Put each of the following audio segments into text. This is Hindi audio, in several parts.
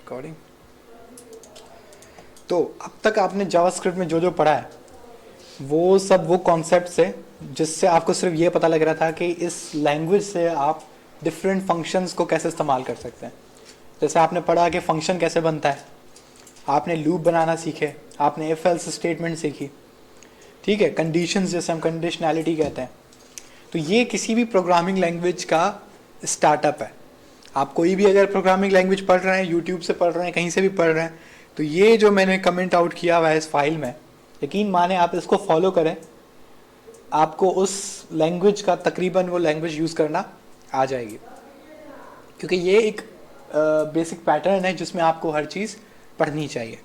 रिकॉर्डिंग। तो अब तक आपने जावास्क्रिप्ट में जो जो पढ़ा है वो सब वो कॉन्सेप्ट्स है जिससे आपको सिर्फ ये पता लग रहा था कि इस लैंग्वेज से आप डिफरेंट फंक्शंस को कैसे इस्तेमाल कर सकते हैं। जैसे आपने पढ़ा कि फंक्शन कैसे बनता है, आपने लूप बनाना सीखे, आपने इफ एल्स स्टेटमेंट सीखी, ठीक है, कंडीशंस जैसे हम कंडीशनैलिटी कहते हैं। तो ये किसी भी प्रोग्रामिंग लैंग्वेज का स्टार्टअप है। आप कोई भी अगर प्रोग्रामिंग लैंग्वेज पढ़ रहे हैं, यूट्यूब से पढ़ रहे हैं, कहीं से भी पढ़ रहे हैं, तो ये जो मैंने कमेंट आउट किया हुआ है इस फाइल में, यकीन माने आप इसको फॉलो करें, आपको उस लैंग्वेज का तकरीबन वो लैंग्वेज यूज़ करना आ जाएगी। क्योंकि ये एक बेसिक पैटर्न है जिसमें आपको हर चीज़ पढ़नी चाहिए,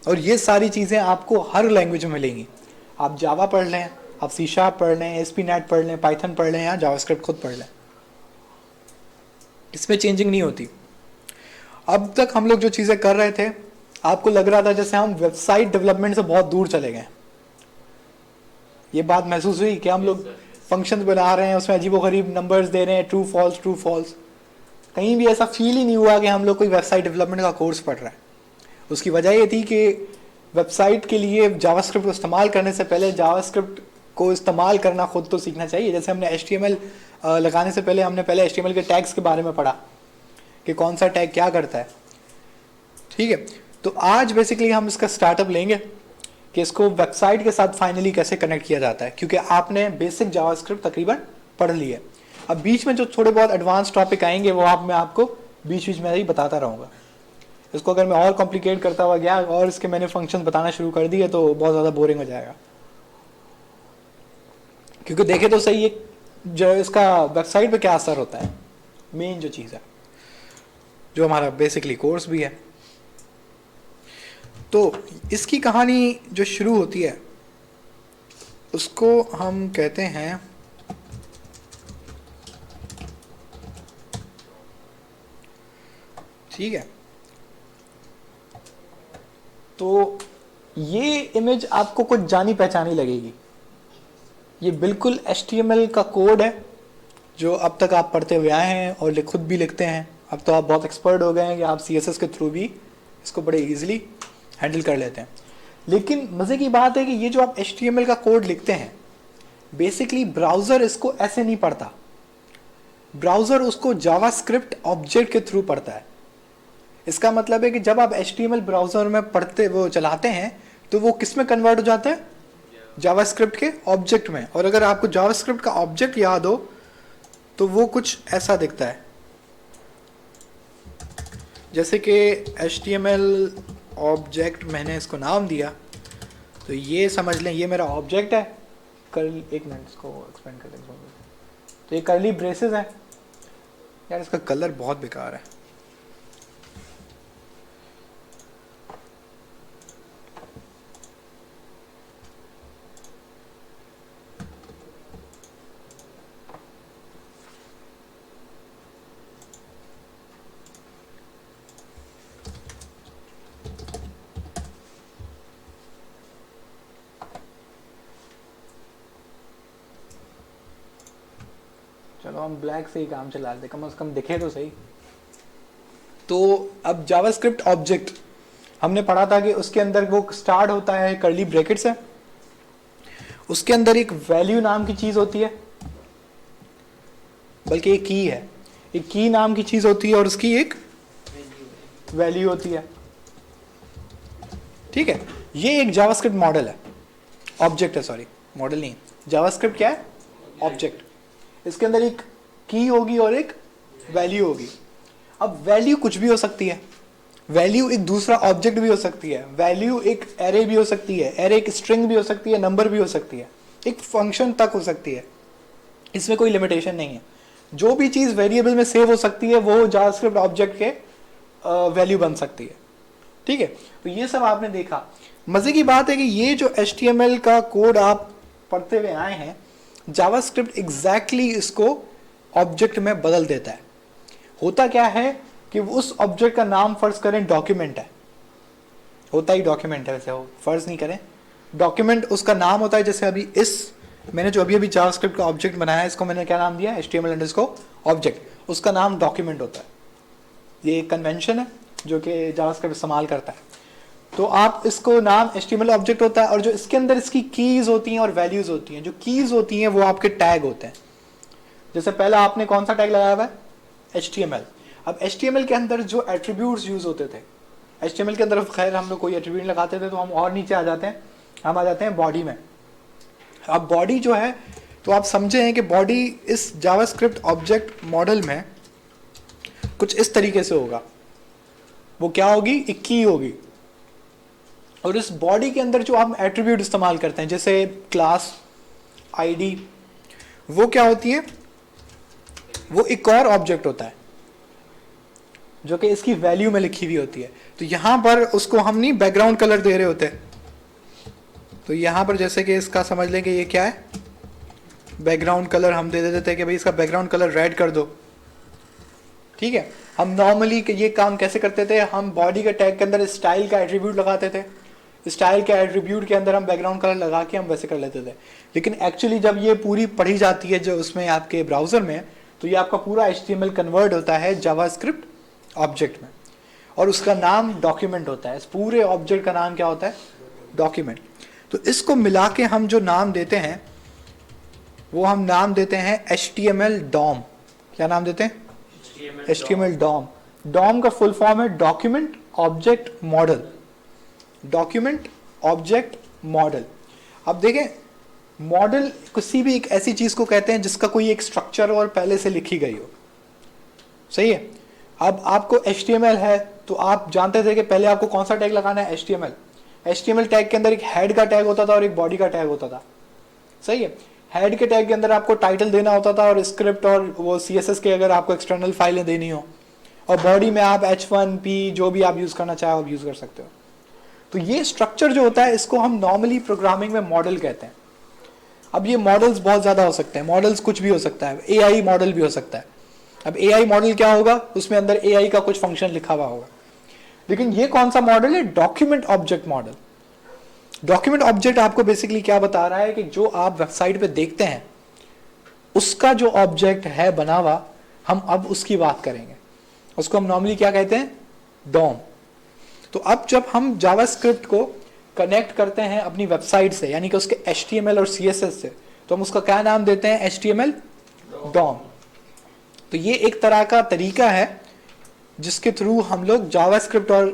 और ये सारी चीज़ें आपको हर लैंग्वेज में मिलेंगी। आप जावा पढ़ लें, आप सी शार्प पढ़ लें, ASP.NET पढ़ लें, पाइथन पढ़ लें, या जावास्क्रिप्ट खुद पढ़ लें, इसमें चेंजिंग नहीं होती। अब तक हम लोग जो चीज़ें कर रहे थे, आपको लग रहा था जैसे हम वेबसाइट डेवलपमेंट से बहुत दूर चले गए। ये बात महसूस हुई कि हम लोग फंक्शंस बना रहे हैं, उसमें अजीबोगरीब नंबर्स दे रहे हैं, ट्रू फॉल्स। कहीं भी ऐसा फील ही नहीं हुआ कि हम लोग कोई वेबसाइट डेवलपमेंट का कोर्स पढ़ रहे हैं। उसकी वजह ये थी कि वेबसाइट के लिए जावास्क्रिप्ट को इस्तेमाल करने से पहले जावास्क्रिप्ट को इस्तेमाल करना खुद तो सीखना चाहिए। जैसे हमने HTML लगाने से पहले हमने पहले HTML के टैग्स के बारे में पढ़ा कि कौन सा टैग क्या करता है, ठीक है। तो आज बेसिकली हम इसका स्टार्टअप लेंगे कि इसको वेबसाइट के साथ फाइनली कैसे कनेक्ट किया जाता है, क्योंकि आपने बेसिक जावास्क्रिप्ट तकरीबन पढ़ ली है। अब बीच में जो थोड़े बहुत एडवांस टॉपिक आएंगे वो मैं आपको बीच बीच में ही बताता रहूँगा। इसको अगर मैं और कॉम्प्लिकेट करता हुआ गया और इसके मैंने फंक्शन बताना शुरू कर दिए तो बहुत ज़्यादा बोरिंग हो जाएगा। क्योंकि देखे तो सही एक जो इसका वेबसाइट पे क्या असर होता है, मेन जो चीज़ है, जो हमारा बेसिकली कोर्स भी है। तो इसकी कहानी जो शुरू होती है उसको हम कहते हैं ठीक है। तो ये इमेज आपको कुछ जानी पहचानी लगेगी। ये बिल्कुल HTML का कोड है जो अब तक आप पढ़ते हुए आए हैं और खुद भी लिखते हैं। अब तो आप बहुत एक्सपर्ट हो गए हैं कि आप CSS के थ्रू भी इसको बड़े इजीली हैंडल कर लेते हैं। लेकिन मज़े की बात है कि ये जो आप HTML का कोड लिखते हैं, बेसिकली ब्राउज़र इसको ऐसे नहीं पढ़ता। ब्राउज़र उसको जावास्क्रिप्ट ऑब्जेक्ट के थ्रू पढ़ता है। इसका मतलब है कि जब आप HTML ब्राउज़र में चलाते हैं तो वो किस में कन्वर्ट हो जाता है, जावास्क्रिप्ट के ऑब्जेक्ट में। और अगर आपको जावास्क्रिप्ट का ऑब्जेक्ट याद हो तो वो कुछ ऐसा दिखता है, जैसे कि HTML ऑब्जेक्ट, मैंने इसको नाम दिया तो ये समझ लें ये मेरा ऑब्जेक्ट है। एक मिनट इसको एक्सपेंड कर दें। तो ये कर्ली ब्रेसेस है। यार इसका कलर बहुत बेकार है। चलो हम ब्लैक से ही काम चला लेते, कम से कम दिखे तो सही। तो अब जावास्क्रिप्ट ऑब्जेक्ट हमने पढ़ा था कि उसके अंदर वो स्टार्ट होता है कर्ली ब्रैकेट से, उसके अंदर एक वैल्यू नाम की चीज होती है, बल्कि एक की है, एक की नाम की चीज होती है और उसकी एक वैल्यू होती है, ठीक है। ये एक जावास्क्रिप्ट मॉडल है, ऑब्जेक्ट है, सॉरी मॉडल नहीं, जावास्क्रिप्ट क्या है, ऑब्जेक्ट। इसके अंदर एक की होगी और एक वैल्यू होगी। अब वैल्यू कुछ भी हो सकती है, वैल्यू एक दूसरा ऑब्जेक्ट भी हो सकती है, वैल्यू एक एरे भी हो सकती है, एरे एक स्ट्रिंग भी हो सकती है, नंबर भी हो सकती है, एक फंक्शन तक हो सकती है। इसमें कोई लिमिटेशन नहीं है। जो भी चीज़ वेरिएबल में सेव हो सकती है वो जावास्क्रिप्ट ऑब्जेक्ट के वैल्यू बन सकती है, ठीक है। तो ये सब आपने देखा। मज़े की बात है कि ये जो HTML का कोड आप पढ़ते हुए आए हैं, जावास्क्रिप्ट एग्जैक्टली इसको ऑब्जेक्ट में बदल देता है। होता क्या है कि उस ऑब्जेक्ट का नाम फर्ज करें डॉक्यूमेंट है, होता ही डॉक्यूमेंट है, वैसे हो फर्ज नहीं करें, डॉक्यूमेंट उसका नाम होता है। जैसे अभी मैंने जो अभी जावास्क्रिप्ट का ऑब्जेक्ट बनाया है, इसको मैंने क्या नाम दिया, HTML_ऑब्जेक्ट, उसका नाम डॉक्यूमेंट होता है। ये एक कन्वेंशन है, जो कि जावास्क्रिप्ट इस्तेमाल करता है। तो आप इसको नाम HTML ऑब्जेक्ट होता है, और जो इसके अंदर इसकी कीज होती हैं और वैल्यूज होती हैं, जो कीज होती हैं वो आपके टैग होते हैं। जैसे पहला आपने कौन सा टैग लगाया हुआ है, HTML। अब HTML के अंदर जो एट्रीब्यूट्स यूज होते थे, HTML के अंदर खैर हम लोग कोई एट्रीब्यूट लगाते थे तो हम और नीचे आ जाते हैं, हम आ जाते हैं बॉडी में। अब बॉडी जो है, तो आप समझे हैं कि बॉडी इस जावास्क्रिप्ट ऑब्जेक्ट मॉडल में कुछ इस तरीके से होगा। वो क्या होगी, एक की होगी, और इस बॉडी के अंदर जो हम एट्रीब्यूट इस्तेमाल करते हैं जैसे क्लास, आईडी, वो क्या होती है, वो एक और ऑब्जेक्ट होता है जो कि इसकी वैल्यू में लिखी हुई होती है। तो यहां पर उसको हम नहीं बैकग्राउंड कलर दे रहे होते, तो यहां पर जैसे कि इसका समझ लें कि ये क्या है, बैकग्राउंड कलर हम दे देते थे कि भाई इसका बैकग्राउंड कलर रेड कर दो। ठीक है, हम नॉर्मली ये काम कैसे करते थे, हम बॉडी के टैग के अंदर स्टाइल का एट्रीब्यूट लगाते थे, स्टाइल के एट्रीब्यूट के अंदर हम बैकग्राउंड कलर लगा के हम वैसे कर लेते थे। लेकिन एक्चुअली जब ये पूरी पढ़ी जाती है जो उसमें आपके ब्राउजर में, तो ये आपका पूरा HTML कन्वर्ट होता है जावास्क्रिप्ट ऑब्जेक्ट में, और उसका नाम डॉक्यूमेंट होता है। इस पूरे ऑब्जेक्ट का नाम क्या होता है, डॉक्यूमेंट। तो इसको मिला के हम जो नाम देते हैं वो हम नाम देते हैं HTML DOM। क्या नाम देते हैं, HTML DOM। DOM का फुल फॉर्म है document object model, document object model. अब देखें, मॉडल किसी भी एक ऐसी चीज को कहते हैं जिसका कोई एक स्ट्रक्चर और पहले से लिखी गई हो, सही है। अब आपको HTML है तो आप जानते थे कि पहले आपको कौन सा टैग लगाना है, HTML टैग के अंदर एक हेड का टैग होता था और एक बॉडी का टैग होता था, सही है। हेड के टैग के अंदर आपको टाइटल देना होता था और स्क्रिप्ट और वो CSS के अगर आपको एक्सटर्नल फाइलें देनी हो, और बॉडी में आप H1P जो भी आप यूज करना चाहो आप यूज कर सकते हो। तो ये स्ट्रक्चर जो होता है इसको हम नॉर्मली प्रोग्रामिंग में मॉडल कहते हैं। अब ये मॉडल्स बहुत ज्यादा हो सकते हैं, मॉडल्स कुछ भी हो सकता है, AI मॉडल भी हो सकता है। अब AI मॉडल क्या होगा, उसमें अंदर AI का कुछ फंक्शन लिखा हुआ होगा। लेकिन ये कौन सा मॉडल है, document object model. Document object आपको बेसिकली क्या बता रहा है कि जो आप वेबसाइट पे देखते हैं उसका जो ऑब्जेक्ट है बना हुआ, हम अब उसकी बात करेंगे। उसको हम नॉर्मली क्या कहते हैं, DOM। तो अब जब हम जावास्क्रिप्ट को कनेक्ट करते हैं अपनी वेबसाइट से, यानी कि उसके HTML और CSS से, तो हम उसका क्या नाम देते हैं, HTML DOM। तो ये एक तरह का तरीका है जिसके थ्रू हम लोग जावास्क्रिप्ट और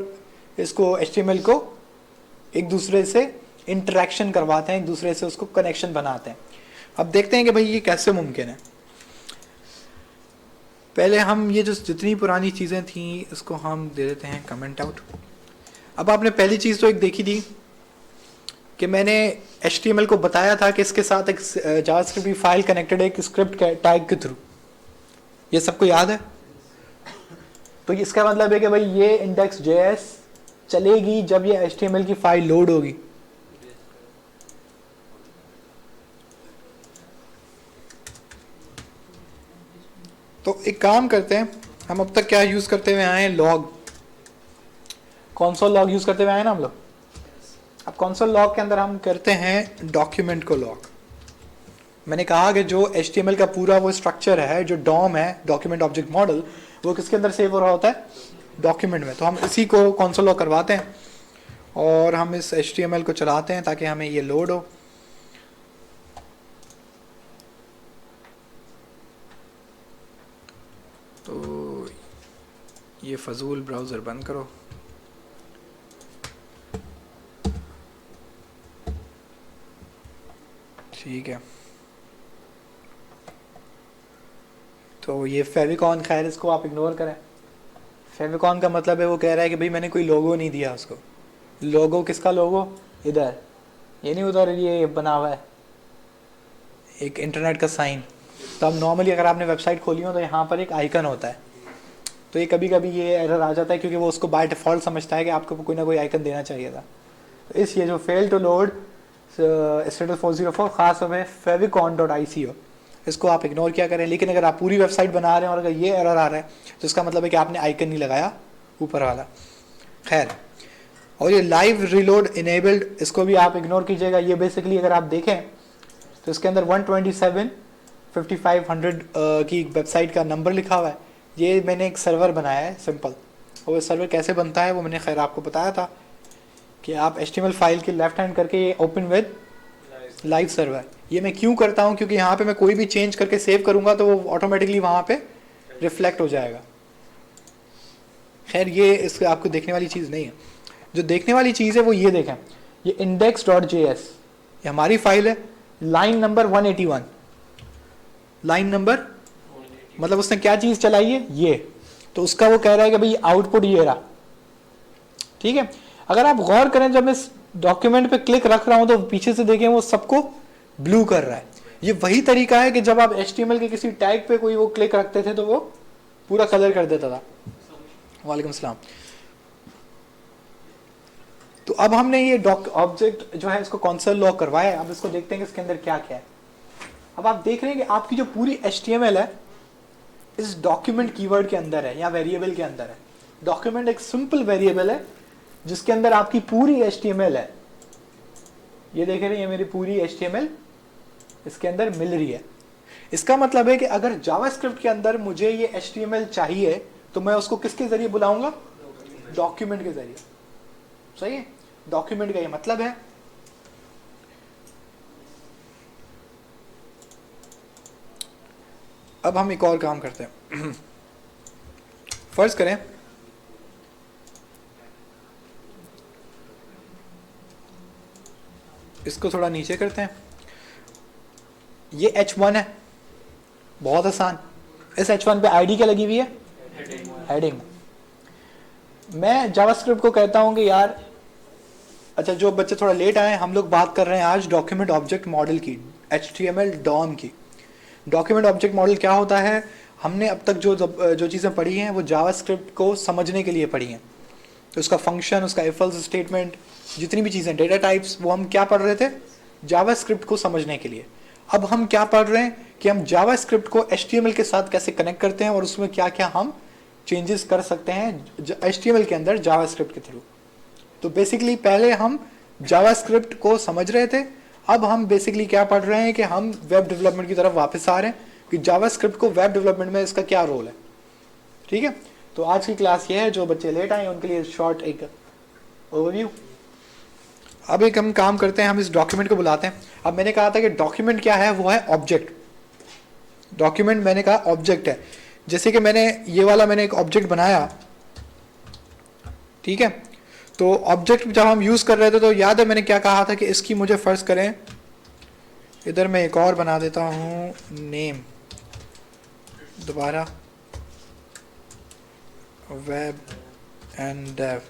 इसको HTML को एक दूसरे से इंटरेक्शन करवाते हैं, एक दूसरे से उसको कनेक्शन बनाते हैं। अब देखते हैं कि भाई ये कैसे मुमकिन है। पहले हम ये जो जितनी पुरानी चीज़ें थी इसको हम दे देते हैं कमेंट आउट। अब आपने पहली चीज़ तो एक देखी थी कि मैंने HTML को बताया था कि इसके साथ एक जावास्क्रिप्ट की फाइल कनेक्टेड है एक स्क्रिप्ट टैग के थ्रू। ये सबको याद है। तो इसका मतलब है कि भाई ये index.js चलेगी जब ये HTML की फाइल लोड होगी। तो एक काम करते हैं, हम अब तक क्या यूज करते हुए आए हैं, लॉग। कॉन्सोल लॉग यूज करते हुए आए ना हम लोग। अब कॉन्सोल लॉग के अंदर हम करते हैं डॉक्यूमेंट को लॉग। मैंने कहा कि जो HTML का पूरा वो स्ट्रक्चर है, जो DOM है, डॉक्यूमेंट ऑब्जेक्ट मॉडल, वो किसके अंदर सेव हो रहा होता है, डॉक्यूमेंट में। तो हम इसी को कॉन्सोल लॉग करवाते हैं और हम इस HTML को चलाते हैं ताकि हमें ये लोड हो। तो ये फजूल ब्राउज़र बंद करो। ठीक है, तो ये फेविकॉन, खैर इसको आप इग्नोर करें। फेविकॉन का मतलब है वो कह रहा है कि भाई मैंने कोई लोगो नहीं दिया उसको। लोगो किसका लोगो, इधर, ये नहीं उधर ये बना हुआ है एक इंटरनेट का साइन। तो अब नॉर्मली अगर आपने वेबसाइट खोली हो तो यहाँ पर एक आइकन होता है, तो ये कभी कभी ये एरर आ जाता है क्योंकि वो उसको बाय डिफ़ॉल्ट समझता है कि आपको कोई ना कोई आइकन देना चाहिए था। तो इस ये जो फेल टू लोड स्टेटस 404 खास तौर पर favicon.ico, इसको आप इग्नोर किया करें। लेकिन अगर आप पूरी वेबसाइट बना रहे हैं और अगर ये एरर आ रहा है तो इसका मतलब है कि आपने आइकन नहीं लगाया ऊपर वाला। खैर, और ये लाइव रिलोड इनेबल्ड, इसको भी आप इग्नोर कीजिएगा। ये बेसिकली अगर आप देखें तो इसके अंदर 127 5500 की वेबसाइट का नंबर लिखा हुआ है। ये मैंने एक सर्वर बनाया है सिंपल, और सर्वर कैसे बनता है वो मैंने खैर आपको बताया था कि आप HTML फाइल के लेफ्ट हैंड करके ये ओपन विद लाइव सर्वर। ये मैं क्यों करता हूँ, क्योंकि यहाँ पे मैं कोई भी चेंज करके सेव करूँगा तो वो ऑटोमेटिकली वहाँ पे रिफ्लेक्ट हो जाएगा। खैर ये इसको आपको देखने वाली चीज़ नहीं है, जो देखने वाली चीज़ है वो ये देखें, ये index.js ये हमारी फाइल है, लाइन नंबर 181, लाइन नंबर मतलब उसने क्या चीज़ चलाई है ये, तो उसका वो कह रहा है कि भाई आउटपुट ये रहा। ठीक है, अगर आप गौर करें जब मैं इस डॉक्यूमेंट पे क्लिक रख रहा हूं तो पीछे से देखें वो सबको ब्लू कर रहा है। ये वही तरीका है कि जब आप HTML के किसी टैग पे कोई वो क्लिक रखते थे तो वो पूरा कलर कर देता था। वालेकुम सलाम। तो अब हमने ये ऑब्जेक्ट जो है इसको कंसोल लॉग करवाया है। अब इसको देखते हैं कि इसके अंदर क्या क्या है। अब आप देख रहे हैं कि आपकी जो पूरी HTML है इस डॉक्यूमेंट कीवर्ड के अंदर है या वेरिएबल के अंदर है। डॉक्यूमेंट एक सिंपल वेरिएबल है जिसके अंदर आपकी पूरी HTML है। ये देख रहे हैं, ये मेरी पूरी HTML इसके अंदर मिल रही है। इसका मतलब है कि अगर जावास्क्रिप्ट के अंदर मुझे ये HTML चाहिए तो मैं उसको किसके जरिए बुलाऊंगा? डॉक्यूमेंट के जरिए। सही है, डॉक्यूमेंट का ये मतलब है। अब हम एक और काम करते हैं। फर्ज करें इसको थोड़ा नीचे करते हैं। ये H1 है, बहुत आसान। इस H1 पे आईडी क्या लगी हुई है? हेडिंग। मैं जावास्क्रिप्ट को कहता हूं कि यार, अच्छा जो बच्चे थोड़ा लेट आए, हम लोग बात कर रहे हैं आज डॉक्यूमेंट ऑब्जेक्ट मॉडल की, HTML DOM की। डॉक्यूमेंट ऑब्जेक्ट मॉडल क्या होता है? हमने अब तक जो चीज़ें पढ़ी हैं वो जावास्क्रिप्ट को समझने के लिए पढ़ी हैं। तो उसका फंक्शन, उसका इफ एल्स स्टेटमेंट, जितनी भी चीज़ें, डेटा टाइप्स, वो हम क्या पढ़ रहे थे? जावास्क्रिप्ट को समझने के लिए। अब हम क्या पढ़ रहे हैं कि हम जावास्क्रिप्ट को HTML के साथ कैसे कनेक्ट करते हैं और उसमें क्या क्या हम चेंजेस कर सकते हैं HTML के अंदर जावास्क्रिप्ट के थ्रू। तो बेसिकली पहले हम जावास्क्रिप्ट को समझ रहे थे, अब हम बेसिकली क्या पढ़ रहे हैं कि हम वेब डेवलपमेंट की तरफ वापस आ रहे हैं कि जावास्क्रिप्ट को वेब डेवलपमेंट में इसका क्या रोल है। ठीक है, तो आज की क्लास ये है। जो बच्चे लेट आए उनके लिए शॉर्ट एक ओवरव्यू। अब एक हम काम करते हैं, हम इस डॉक्यूमेंट को बुलाते हैं। अब मैंने कहा था कि डॉक्यूमेंट क्या है? वो है ऑब्जेक्ट। डॉक्यूमेंट मैंने कहा ऑब्जेक्ट है। जैसे कि मैंने ये वाला मैंने एक ऑब्जेक्ट बनाया, ठीक है। तो ऑब्जेक्ट जब हम यूज कर रहे थे तो याद है मैंने क्या कहा था कि इसकी मुझे फर्ज करें, इधर मैं एक और बना देता हूँ नेम, दोबारा वेब एंड डेव।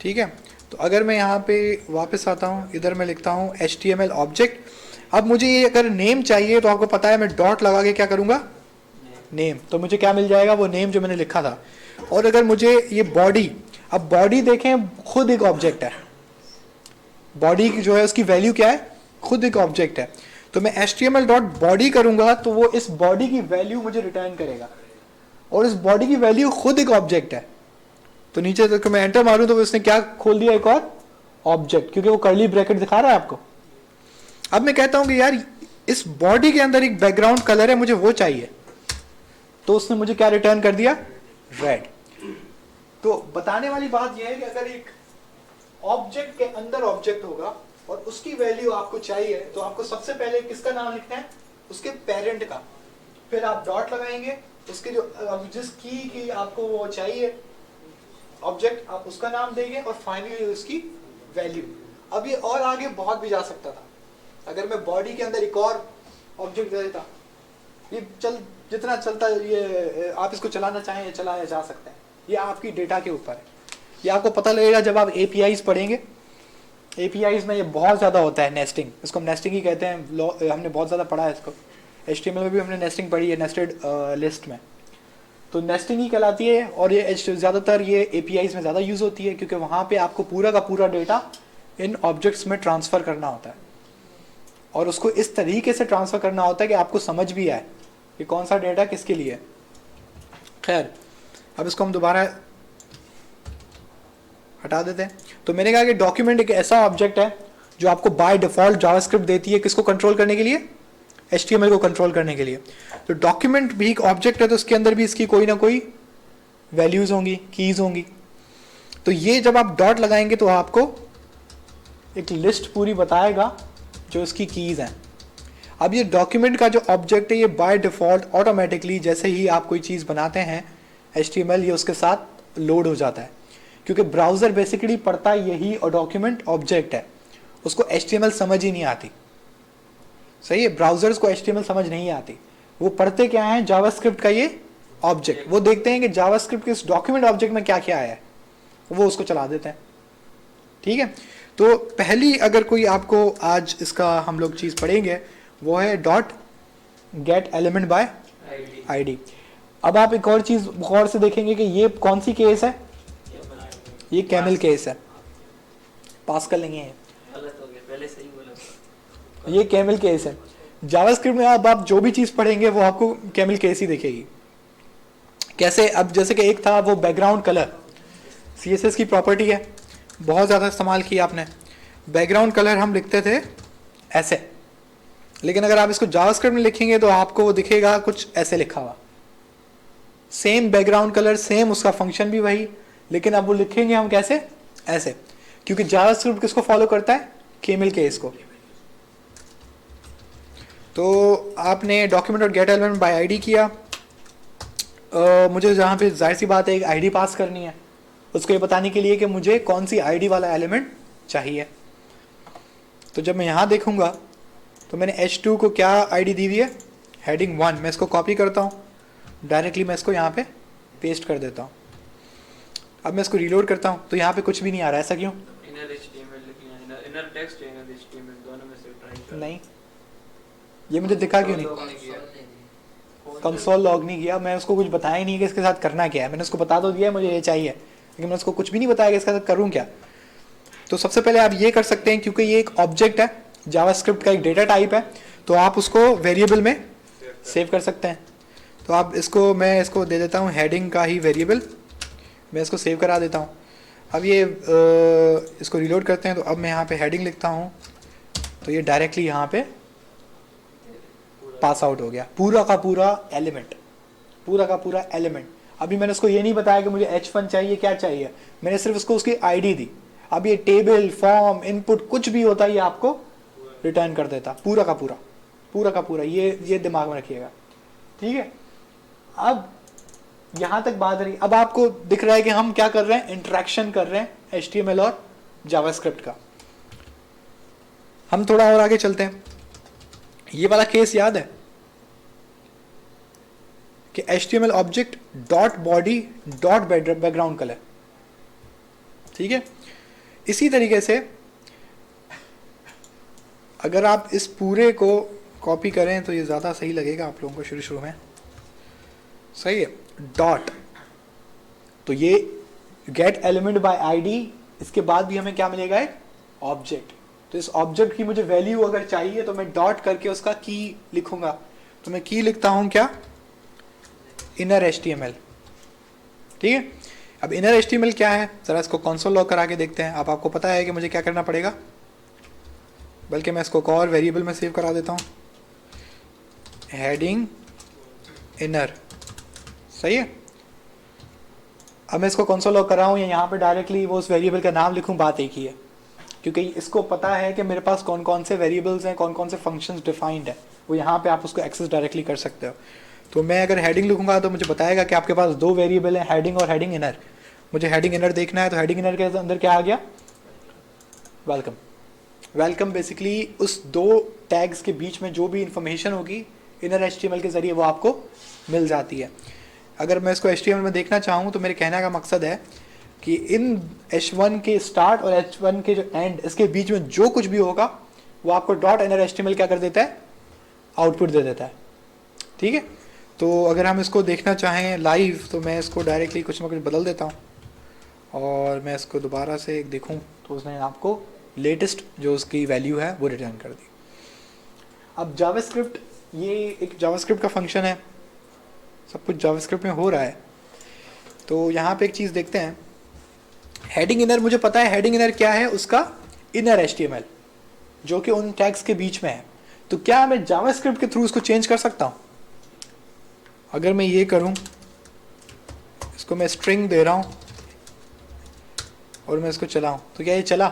ठीक है, तो अगर मैं यहाँ पे वापस आता हूँ, इधर मैं लिखता हूँ HTML ऑब्जेक्ट। अब मुझे ये अगर नेम चाहिए तो आपको पता है मैं डॉट लगा के क्या करूँगा? नेम। तो मुझे क्या मिल जाएगा? वो नेम जो मैंने लिखा था। और अगर मुझे ये बॉडी, अब बॉडी देखें खुद एक ऑब्जेक्ट है। बॉडी जो है उसकी वैल्यू क्या है? खुद एक ऑब्जेक्ट है। तो मैं HTML डॉट बॉडी करूँगा तो वो इस बॉडी की वैल्यू मुझे रिटर्न करेगा, और इस बॉडी की वैल्यू खुद एक ऑब्जेक्ट है। तो नीचे तक मैं एंटर मारूं तो उसने क्या खोल दिया? एक और ऑब्जेक्ट, क्योंकि वो कर्ली ब्रैकेट दिखा रहा है आपको। अब मैं कहता हूं कि यार इस बॉडी के अंदर एक बैकग्राउंड कलर है, मुझे वो चाहिए। तो उसने मुझे क्या रिटर्न कर दिया? रेड। तो बताने वाली बात यह है कि अगर एक ऑब्जेक्ट के अंदर ऑब्जेक्ट होगा और उसकी वैल्यू आपको चाहिए तो आपको सबसे पहले किसका नाम लिखना है? उसके पेरेंट का। फिर आप डॉट लगाएंगे, उसके जो जिस की आपको वो चाहिए ऑब्जेक्ट, आप उसका नाम देंगे और फाइनली उसकी वैल्यू। अब ये और आगे बहुत भी जा सकता था। अगर मैं बॉडी के अंदर एक और ऑब्जेक्ट दे देता, ये जितना चलता ये आप इसको चलाना चाहें चलाया जा सकता है। ये आपकी डेटा के ऊपर है। ये आपको पता लगेगा जब आप APIs पढ़ेंगे। APIs में ये बहुत ज़्यादा होता है, नेस्टिंग। इसको हम नेस्टिंग ही कहते हैं। हमने बहुत ज़्यादा पढ़ा है इसको। HTML में भी हमने नेस्टिंग पढ़ी है, नेस्टेड लिस्ट में। तो नेस्टिंग ही कहलाती है। और ये ज़्यादातर ये APIs में ज़्यादा यूज़ होती है क्योंकि वहाँ पे आपको पूरा का पूरा डेटा इन ऑब्जेक्ट्स में ट्रांसफ़र करना होता है, और उसको इस तरीके से ट्रांसफ़र करना होता है कि आपको समझ भी आए कि कौन सा डेटा किसके लिए है। खैर, अब इसको हम दोबारा हटा देते हैं। तो मैंने कहा कि डॉक्यूमेंट एक ऐसा ऑब्जेक्ट है जो आपको बाय डिफ़ॉल्ट जावास्क्रिप्ट देती है, किसको कंट्रोल करने के लिए? HTML को कंट्रोल करने के लिए। तो डॉक्यूमेंट भी एक ऑब्जेक्ट है, तो उसके अंदर भी इसकी कोई ना कोई वैल्यूज होंगी, कीज होंगी। तो ये जब आप डॉट लगाएंगे तो आपको एक लिस्ट पूरी बताएगा जो इसकी कीज हैं। अब ये डॉक्यूमेंट का जो ऑब्जेक्ट है ये बाय डिफॉल्ट ऑटोमेटिकली जैसे ही आप कोई चीज़ बनाते हैं HTML, ये उसके साथ लोड हो जाता है, क्योंकि ब्राउज़र बेसिकली पढ़ता यही और डॉक्यूमेंट ऑब्जेक्ट है, उसको HTML समझ ही नहीं आती। सही है, ब्राउज़र्स को HTML समझ नहीं आती, वो पढ़ते क्या है, जावास्क्रिप्ट का ये ऑब्जेक्ट। वो देखते हैं कि जावास्क्रिप्ट के इस डॉक्यूमेंट ऑब्जेक्ट में क्या क्या आया है, वो उसको चला देते हैं। ठीक है, तो पहली अगर कोई आपको आज इसका हम लोग चीज़ पढ़ेंगे वो है dot get element by ID. अब आप एक और चीज़ गौर से देखेंगे कि ये कौन सी केस है, ये कैमल केस है, पास कर लेंगे, ये कैमल केस है। जावास्क्रिप्ट में अब आप जो भी चीज़ पढ़ेंगे वो आपको कैमल केस ही दिखेगी। कैसे, अब जैसे कि एक था वो बैकग्राउंड कलर, CSS की प्रॉपर्टी है, बहुत ज़्यादा इस्तेमाल किया आपने। बैकग्राउंड कलर हम लिखते थे ऐसे, लेकिन अगर आप इसको जावास्क्रिप्ट में लिखेंगे तो आपको वो दिखेगा कुछ ऐसे लिखा हुआ, सेम बैकग्राउंड कलर, सेम उसका फंक्शन भी वही, लेकिन अब वो लिखेंगे हम कैसे, ऐसे, क्योंकि जावास्क्रिप्ट किसको फॉलो करता है, केमल केस को। तो आपने डॉक्यूमेंट और गेट एलिमेंट बाय आईडी किया। मुझे जहाँ पे जाहिर सी बात है एक आईडी पास करनी है, उसको ये बताने के लिए कि मुझे कौन सी आईडी वाला एलिमेंट चाहिए। तो जब मैं यहाँ देखूंगा तो मैंने H2 को क्या आईडी दी हुई है, हेडिंग 1। मैं इसको कॉपी करता हूँ, डायरेक्टली मैं इसको यहाँ पे पेस्ट कर देता हूँ। अब मैं इसको रीलोड करता हूँ तो यहाँ पे कुछ भी नहीं आ रहा है, ऐसा क्यों? नहीं, ये मुझे दिखा क्यों नहीं, कंसोल लॉग नहीं किया, मैं उसको कुछ बताया ही नहीं कि इसके साथ करना क्या है। मैंने उसको बता तो दिया मुझे ये चाहिए, लेकिन मैंने उसको कुछ भी नहीं बताया कि इसके साथ करूँ क्या। तो सबसे पहले आप ये कर सकते हैं, क्योंकि ये एक ऑब्जेक्ट है, जावास्क्रिप्ट का एक डेटा टाइप है, तो आप उसको वेरिएबल में सेव कर सकते हैं। तो आप इसको, मैं इसको दे देता हूँ हेडिंग का ही वेरिएबल, मैं इसको सेव करा देता हूँ। अब ये इसको रीलोड करते हैं, तो अब मैं यहाँ पे हेडिंग लिखता हूँ, तो ये डायरेक्टली यहाँ पे पास आउट हो गया, पूरा का पूरा एलिमेंट, पूरा का पूरा एलिमेंट। अभी मैंने उसको ये नहीं बताया कि मुझे H1 चाहिए, क्या चाहिए, मैंने सिर्फ उसको उसकी आईडी दी। अब ये टेबल, फॉर्म, इनपुट कुछ भी होता है ये आपको रिटर्न कर देता, पूरा का पूरा, पूरा का पूरा। ये दिमाग में रखिएगा, ठीक है। अब यहां तक बात रही, अब आपको दिख रहा है कि हम क्या कर रहे हैं, इंटरेक्शन कर रहे हैं HTML और जावास्क्रिप्ट का। हम थोड़ा और आगे चलते हैं। ये वाला केस याद है कि HTML object dot body dot background colour, ठीक है। इसी तरीके से अगर आप इस पूरे को कॉपी करें तो ये ज़्यादा सही लगेगा आप लोगों को शुरू में, सही है। डॉट, तो ये गेट एलिमेंट बाय आईडी, इसके बाद भी हमें क्या मिलेगा, एक ऑब्जेक्ट। तो इस ऑब्जेक्ट की मुझे वैल्यू अगर चाहिए तो मैं डॉट करके उसका की लिखूंगा। तो मैं की लिखता हूं क्या, इनर HTML, ठीक है। अब इनर HTML क्या है, जरा इसको कंसोल लॉग करा के देखते हैं। अब आपको पता है कि मुझे क्या करना पड़ेगा, बल्कि मैं इसको और वेरिएबल में सेव करा देता हूं, हेडिंग इनर, सही है। अब मैं इसको कंसोल लॉग कर रहा हूं या यहाँ पे डायरेक्टली वो उस वेरिएबल का नाम लिखूं, बात एक ही है, क्योंकि इसको पता है कि मेरे पास कौन कौन से वेरिएबल्स हैं, कौन कौन से फंक्शंस डिफाइंड है, वो यहाँ पे आप उसको एक्सेस डायरेक्टली कर सकते हो। तो मैं अगर हेडिंग लिखूंगा तो मुझे बताएगा कि आपके पास दो वेरिएबल हैं, हेडिंग और हेडिंग इनर। मुझे हेडिंग इनर देखना है, तो हेडिंग इनर के अंदर क्या आ गया, वेलकम। वेलकम बेसिकली उस दो टैग्स के बीच में जो भी इंफॉर्मेशन होगी इनर HTML के जरिए वो आपको मिल जाती है। अगर मैं इसको HTML में देखना चाहूँ तो मेरे कहने का मकसद है कि इन H1 के स्टार्ट और H1 के जो एंड, इसके बीच में जो कुछ भी होगा वो आपको डॉट इनर HTML क्या कर देता है, आउटपुट दे देता है, ठीक है। तो अगर हम इसको देखना चाहें लाइव तो मैं इसको डायरेक्टली कुछ ना कुछ बदल देता हूँ और मैं इसको दोबारा से देखूँ तो उसने आपको लेटेस्ट जो उसकी वैल्यू है वो रिटर्न कर दी। अब जावास्क्रिप्ट, ये एक जावास्क्रिप्ट का फंक्शन है, सब कुछ जावास्क्रिप्ट में हो रहा है। तो यहाँ पे एक चीज़ देखते हैं, हेडिंग इनर, मुझे पता है हेडिंग इनर क्या है, उसका इनर HTML जो कि उन टैग्स के बीच में है। तो क्या मैं जावास्क्रिप्ट के थ्रू इसको चेंज कर सकता हूँ? अगर मैं ये करूँ, इसको मैं स्ट्रिंग दे रहा हूँ और मैं इसको चलाऊं तो क्या ये चला?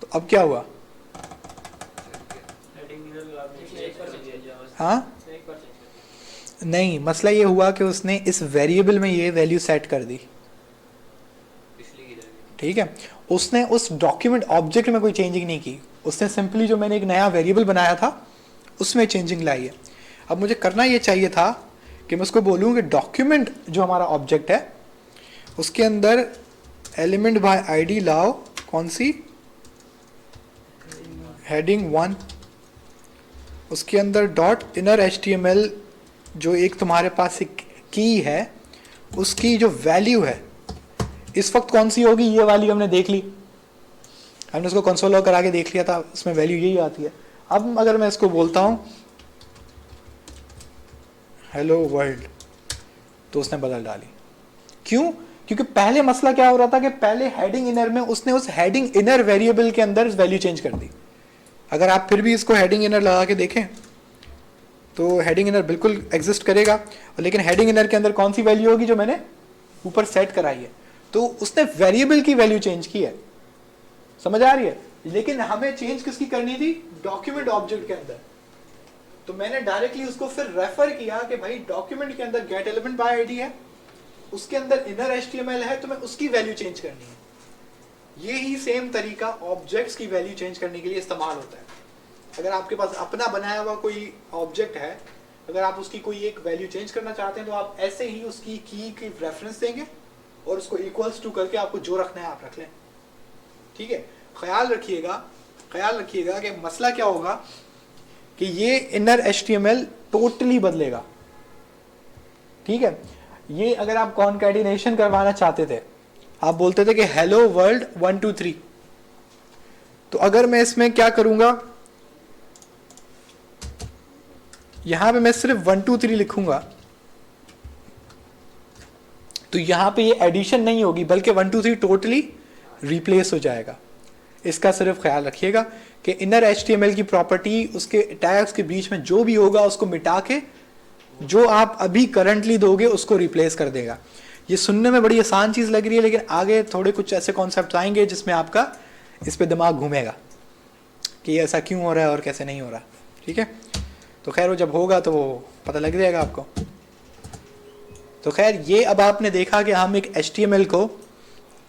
तो अब क्या हुआ? हाँ नहीं, मसला ये हुआ कि उसने इस वेरिएबल में ये वैल्यू सेट कर दी, ठीक है। उसने उस डॉक्यूमेंट ऑब्जेक्ट में कोई चेंजिंग नहीं की, उसने सिंपली जो मैंने एक नया वेरिएबल बनाया था उसमें चेंजिंग लाई है। अब मुझे करना ये चाहिए था कि मैं उसको बोलूँ कि डॉक्यूमेंट जो हमारा ऑब्जेक्ट है उसके अंदर एलिमेंट बाय आईडी लाओ, कौन सी? हेडिंग 1, उसके अंदर डॉट इनर HTML जो एक तुम्हारे पास एक की है उसकी जो वैल्यू है इस वक्त कौन सी होगी? ये वाली हमने देख ली, हमने उसको कंसोल लॉग करा के देख लिया था, उसमें वैल्यू यही आती है। अब अगर मैं इसको बोलता हूँ हेलो वर्ल्ड तो उसने बदल डाली। क्यों? क्योंकि पहले मसला क्या हो रहा था कि पहले हेडिंग इनर में उसने उस हेडिंग इनर वेरिएबल के अंदर वैल्यू चेंज कर दी। अगर आप फिर भी इसको हेडिंग इनर लगा के देखें तो हेडिंग इनर बिल्कुल एग्जिस्ट करेगा, लेकिन हेडिंग इनर के अंदर कौन सी वैल्यू होगी? जो मैंने ऊपर सेट कराई है। तो उसने वेरिएबल की वैल्यू चेंज की है, समझ आ रही है? लेकिन हमें चेंज किसकी करनी थी? डॉक्यूमेंट ऑब्जेक्ट के अंदर। तो मैंने डायरेक्टली उसको फिर रेफर किया कि भाई डॉक्यूमेंट के अंदर गेट एलिमेंट बाय आईडी है, उसके अंदर इनर HTML है, तो मैं उसकी वैल्यू चेंज करनी है। ये ही सेम तरीका ऑब्जेक्ट्स की वैल्यू चेंज करने के लिए इस्तेमाल होता है। अगर आपके पास अपना बनाया हुआ कोई ऑब्जेक्ट है, अगर आप उसकी कोई एक वैल्यू चेंज करना चाहते हैं तो आप ऐसे ही उसकी की रेफरेंस देंगे और उसको इक्वल्स टू करके आपको जो रखना है आप रख लें, ठीक है। ख्याल रखिएगा कि मसला क्या होगा कि ये इनर HTML टोटली बदलेगा, ठीक है। ये अगर आप कॉन्कैटिनेशन करवाना चाहते थे, आप बोलते थे कि हेलो वर्ल्ड 1 2 3, तो अगर मैं इसमें क्या करूंगा, यहां पे मैं सिर्फ 1 2 3 लिखूंगा तो यहां पे ये एडिशन नहीं होगी बल्कि 1 2 3 टोटली रिप्लेस हो जाएगा। इसका सिर्फ ख्याल रखिएगा कि इनर HTML की प्रॉपर्टी उसके टैग्स के बीच में जो भी होगा उसको मिटा के जो आप अभी करंटली दोगे उसको रिप्लेस कर देगा। ये सुनने में बड़ी आसान चीज़ लग रही है, लेकिन आगे थोड़े कुछ ऐसे कॉन्सेप्ट आएंगे जिसमें आपका इस पे दिमाग घूमेगा कि ये ऐसा क्यों हो रहा है और कैसे नहीं हो रहा, ठीक है। तो खैर वो जब होगा तो वो पता लग जाएगा आपको। तो खैर ये अब आपने देखा कि हम एक HTML को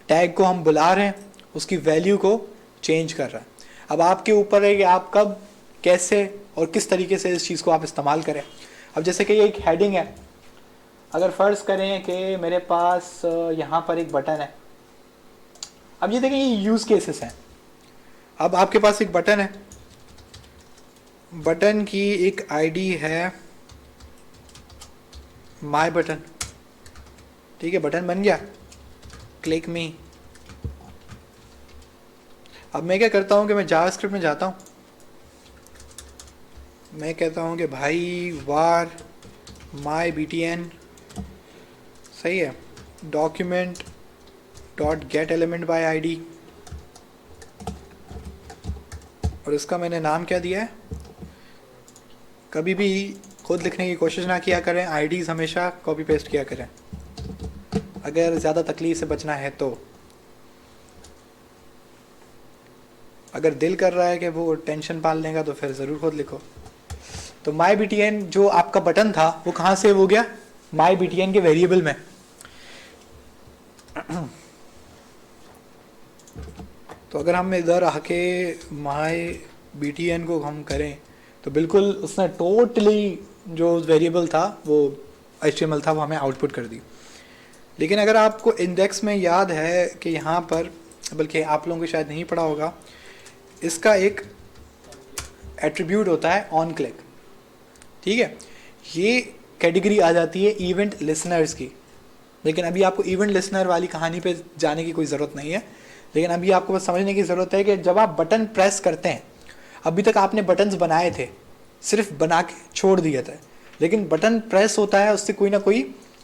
टैग को हम बुला रहे हैं, उसकी वैल्यू को चेंज कर रहा है। अब आपके ऊपर है कि आप कब, कैसे और किस तरीके से इस चीज़ को आप इस्तेमाल करें। अब जैसे कि ये एक हेडिंग है, अगर फ़र्ज़ करें कि मेरे पास यहाँ पर एक बटन है। अब ये देखें ये यूज़ केसेस हैं। अब आपके पास एक बटन है, बटन की एक आईडी है माय बटन, ठीक है। बटन बन गया, क्लिक मी। अब मैं क्या करता हूँ कि मैं जावास्क्रिप्ट में जाता हूँ, मैं कहता हूँ कि भाई वार माई btn, सही है, document dot get element by ID, और इसका मैंने नाम क्या दिया है। कभी भी खुद लिखने की कोशिश ना किया करें, आईडीज़ हमेशा कॉपी पेस्ट किया करें अगर ज़्यादा तकलीफ से बचना है तो। अगर दिल कर रहा है कि वो टेंशन पाल लेगा तो फिर ज़रूर खुद लिखो। तो माई btn जो आपका बटन था वो कहाँ से हो गया? माई btn के वेरिएबल में। तो अगर हम इधर आके माई btn को हम करें तो बिल्कुल उसने टोटली जो वेरिएबल था वो HTML था वो हमें आउटपुट कर दी। लेकिन अगर आपको इंडेक्स में याद है कि यहाँ पर, बल्कि आप लोगों को शायद नहीं पढ़ा होगा, इसका एक एट्रीब्यूट होता है ऑन क्लिक, ठीक है। ये कैटेगरी आ जाती है इवेंट लिसनर्स की। लेकिन अभी आपको इवेंट लिसनर वाली कहानी पे जाने की कोई ज़रूरत नहीं है, लेकिन अभी आपको बस समझने की ज़रूरत है कि जब आप बटन प्रेस करते हैं, अभी तक आपने बटन्स बनाए थे, सिर्फ बना के छोड़ दिए थे, लेकिन बटन प्रेस होता है उससे कोई ना कोई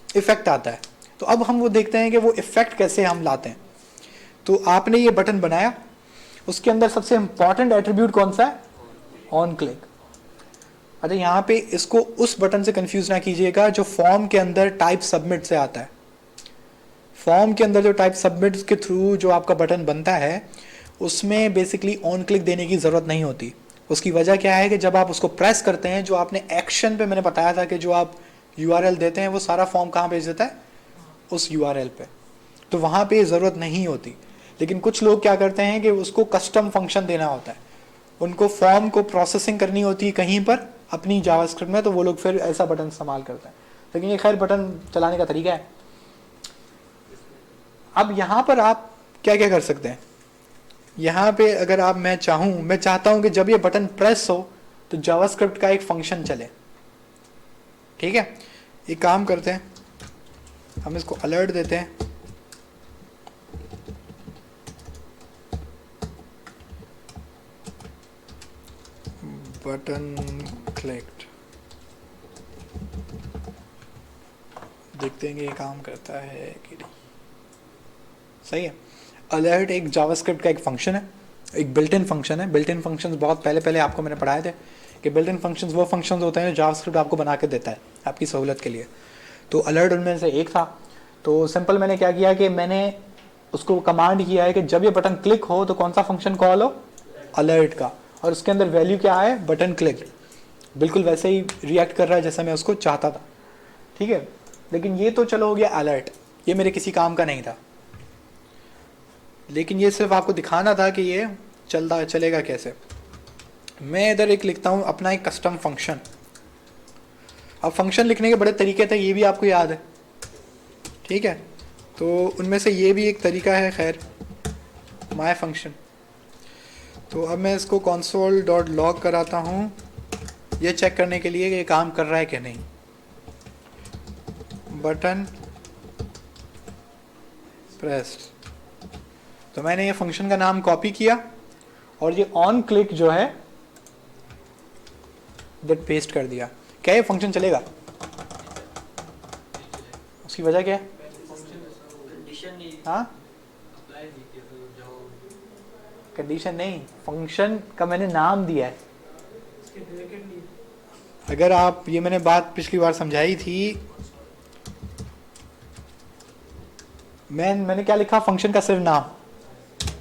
इफ़ेक्ट आता है। तो अब हम वो देखते हैं कि वो इफ़ेक्ट कैसे हम लाते हैं। तो आपने ये बटन बनाया, उसके अंदर सबसे इम्पॉर्टेंट एट्रीब्यूट कौन सा है? On click. अच्छा, यहाँ पे इसको उस बटन से कंफ्यूज ना कीजिएगा जो फॉर्म के अंदर टाइप सबमिट से आता है। फॉर्म के अंदर जो टाइप सबमिट के थ्रू जो आपका बटन बनता है उसमें बेसिकली ऑन क्लिक देने की ज़रूरत नहीं होती। उसकी वजह क्या है कि जब आप उसको प्रेस करते हैं, जो आपने एक्शन पे मैंने बताया था कि जो आप URL देते हैं वो सारा फॉर्म कहाँ भेज देता है, उस URL पे, तो वहाँ पे ज़रूरत नहीं होती। लेकिन कुछ लोग क्या करते हैं कि उसको कस्टम फंक्शन देना होता है, उनको फॉर्म को प्रोसेसिंग करनी होती है कहीं पर अपनी जावास्क्रिप्ट में, तो वो लोग फिर ऐसा बटन इस्तेमाल करते हैं। लेकिन ये खैर बटन चलाने का तरीका है। अब यहाँ पर आप क्या क्या कर सकते हैं, यहाँ पे अगर आप मैं चाहता हूँ कि जब ये बटन प्रेस हो तो जावास्क्रिप्ट का एक फंक्शन चले। ठीक है, एक काम करते हैं, हम इसको अलर्ट देते हैं। बटन क्लिक्ड, देखते हैं कि ये काम करता है कि नहीं। सही है। अलर्ट एक जावास्क्रिप्ट का एक फंक्शन है, एक बिल्ट इन फंक्शन है। बिल्ट इन फंक्शंस बहुत पहले आपको मैंने पढ़ाए थे कि बिल्ट इन फंक्शंस वो फंक्शंस होते हैं जो जावास्क्रिप्ट आपको बना के देता है आपकी सहूलत के लिए। तो अलर्ट उनमें से एक था। तो सिंपल मैंने क्या किया कि मैंने उसको कमांड किया है कि जब ये बटन क्लिक हो तो कौन सा फंक्शन कॉल हो, अलर्ट का, और उसके अंदर वैल्यू क्या है, बटन क्लिक। बिल्कुल वैसे ही रिएक्ट कर रहा है जैसा मैं उसको चाहता था। ठीक है, लेकिन ये तो चलो हो गया अलर्ट, ये मेरे किसी काम का नहीं था, लेकिन ये सिर्फ आपको दिखाना था कि ये चलेगा कैसे। मैं इधर एक लिखता हूँ अपना एक कस्टम फंक्शन। अब फंक्शन लिखने के बड़े तरीके थे, ये भी आपको याद है। ठीक है, तो उनमें से ये भी एक तरीका है, खैर माय फंक्शन। तो अब मैं इसको console.log कराता हूँ ये चेक करने के लिए कि ये काम कर रहा है कि नहीं। बटन प्रेस्ड, तो मैंने ये फंक्शन का नाम कॉपी किया और ये ऑन क्लिक जो है दैट पेस्ट कर दिया। क्या ये फंक्शन चलेगा? उसकी वजह क्या है? हाँ, कंडीशन नहीं, फंक्शन का मैंने नाम दिया है। अगर आप, ये मैंने बात पिछली बार समझाई थी, मैंने क्या लिखा, फंक्शन का सिर्फ नाम,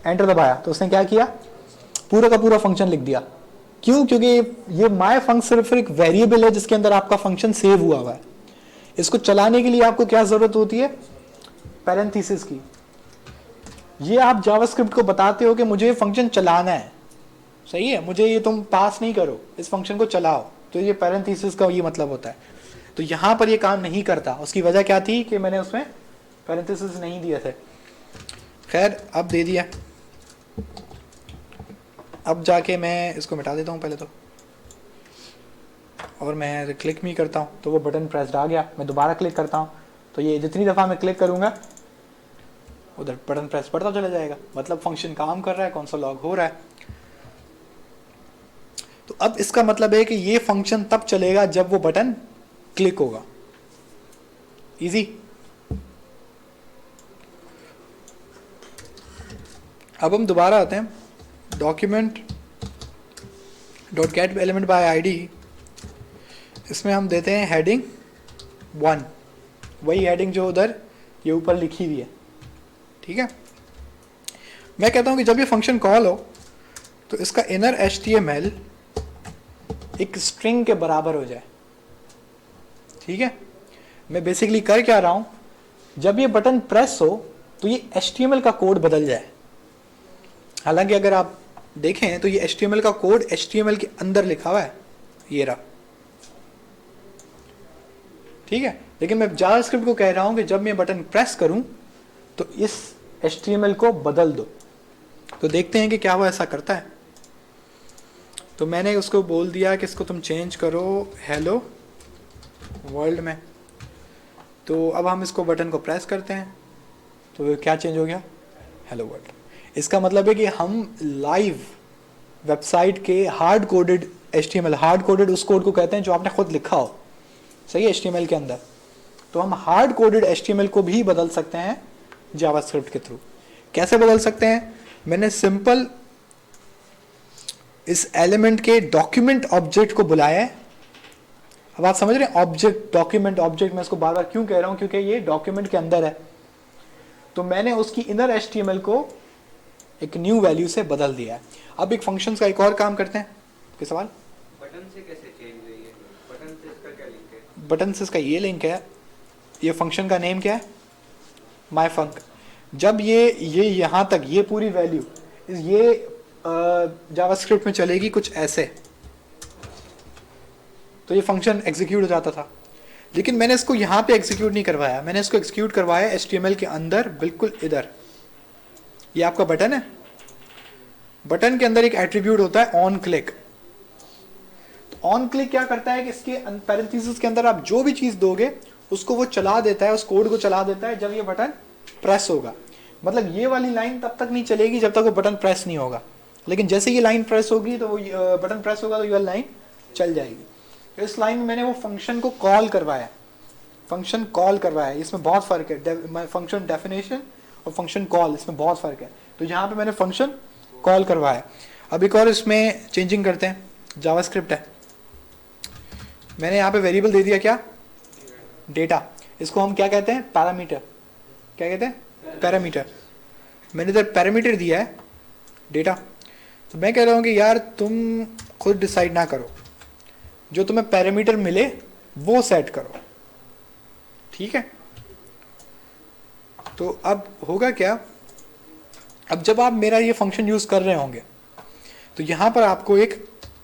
एंटर दबाया तो उसने क्या किया, पूरा का पूरा फंक्शन लिख दिया। क्यों? क्योंकि ये माय फंक्शन सिर्फ एक वेरिएबल है जिसके अंदर आपका फंक्शन सेव हुआ है। इसको चलाने के लिए आपको क्या जरूरत होती है, पैरेंथेसिस की। ये आप जावास्क्रिप्ट को बताते हो कि मुझे फंक्शन चलाना है, सही है, मुझे ये तुम पास नहीं करो, इस फंक्शन को चलाओ, तो ये पैरेंथेसिस का ये मतलब होता है। तो यहाँ पर ये काम नहीं करता। उसकी वजह क्या थी कि मैंने उसमें पैरेंथेसिस नहीं दिए थे। खैर अब दे दिया। अब जाके मैं इसको मिटा देता हूँ पहले तो, और मैं क्लिक भी करता हूँ तो वो बटन प्रेस्ड आ गया। मैं दोबारा क्लिक करता हूँ तो ये जितनी दफ़ा मैं क्लिक करूँगा उधर बटन प्रेस बढ़ता चला जाएगा, मतलब फंक्शन काम कर रहा है, console लॉग हो रहा है। तो अब इसका मतलब है कि ये फंक्शन तब चलेगा जब वो बटन क्लिक होगा। इजी। अब हम दोबारा आते हैं, document dot get element by ID, इसमें हम देते हैं हेडिंग 1, वही हेडिंग जो उधर ये ऊपर लिखी हुई है। ठीक है, मैं कहता हूं कि जब ये फंक्शन कॉल हो तो इसका इनर HTML एक स्ट्रिंग के बराबर हो जाए। ठीक है, मैं बेसिकली कर क्या रहा हूं, जब ये बटन प्रेस हो तो ये HTML का कोड बदल जाए। हालांकि अगर आप देखें तो ये HTML का कोड HTML के अंदर लिखा हुआ है, ये रहा। ठीक है, लेकिन मैं जावास्क्रिप्ट को कह रहा हूं कि जब मैं बटन प्रेस करूं तो इस HTML को बदल दो। तो देखते हैं कि क्या वो ऐसा करता है। तो मैंने उसको बोल दिया कि इसको तुम चेंज करो हेलो वर्ल्ड में। तो अब हम इसको बटन को प्रेस करते हैं तो क्या चेंज हो गया, हेलो वर्ल्ड। इसका मतलब है कि हम लाइव वेबसाइट के hard coded HTML, hard coded उस कोड को कहते हैं जो आपने खुद लिखा हो, सही है, HTML के अंदर। तो हम हार्ड कोडेड HTML को भी बदल सकते हैं जावास्क्रिप्ट के थ्रू। कैसे बदल सकते हैं? मैंने सिंपल इस एलिमेंट के डॉक्यूमेंट ऑब्जेक्ट को बुलाया है अब आप समझ रहे हैं, ऑब्जेक्ट डॉक्यूमेंट ऑब्जेक्ट, मैं इसको बार बार क्यों कह रहा हूं, क्योंकि ये डॉक्यूमेंट के अंदर है, तो मैंने उसकी इनर एचटीएमएल को एक न्यू वैल्यू से बदल दिया है। अब एक फंक्शन का एक और काम करते हैं। कोई सवाल? बटन से कैसे चेंज हुई है? बटन से इसका क्या लिंक है? बटन से इसका ये लिंक है, ये फंक्शन का नेम क्या है, माई फंक। जब ये यहाँ तक ये पूरी वैल्यू ये जावास्क्रिप्ट में चलेगी कुछ ऐसे, तो ये फंक्शन एग्जीक्यूट हो जाता था। लेकिन मैंने इसको यहाँ पे एग्जीक्यूट नहीं करवाया, मैंने इसको एग्जीक्यूट करवाया एचटीएमएल के अंदर, बिल्कुल इधर। ये आपका बटन है, बटन के अंदर एक एट्रीब्यूट होता है ऑन क्लिक। तो ऑन क्लिक क्या करता है कि इसके पैरेंथेसिस के अंदर आप जो भी चीज दोगे उसको वो चला देता है, उस कोड को चला देता है जब ये बटन प्रेस होगा। मतलब ये वाली लाइन तब तक नहीं चलेगी जब तक वो बटन प्रेस नहीं होगा, लेकिन जैसे ये लाइन प्रेस होगी तो वो बटन प्रेस होगा तो ये वाली लाइन चल जाएगी। तो इस लाइन में मैंने वो फंक्शन को कॉल करवाया, फंक्शन कॉल करवाया। इसमें बहुत फर्क है, फंक्शन डेफिनेशन और फंक्शन कॉल, इसमें बहुत फर्क है। तो यहाँ पे मैंने फंक्शन कॉल करवाया। अब एक और इसमें चेंजिंग करते हैं, जावास्क्रिप्ट है, मैंने यहाँ पे वेरिएबल दे दिया क्या, डेटा। इसको हम क्या कहते हैं, पैरामीटर। क्या कहते हैं, पैरामीटर। मैंने इधर पैरामीटर दिया है डेटा। तो मैं कह रहा हूँ कि यार तुम खुद डिसाइड ना करो, जो तुम्हें पैरामीटर मिले वो सेट करो, ठीक है। तो अब होगा क्या, अब जब आप मेरा ये फंक्शन यूज कर रहे होंगे तो यहां पर आपको एक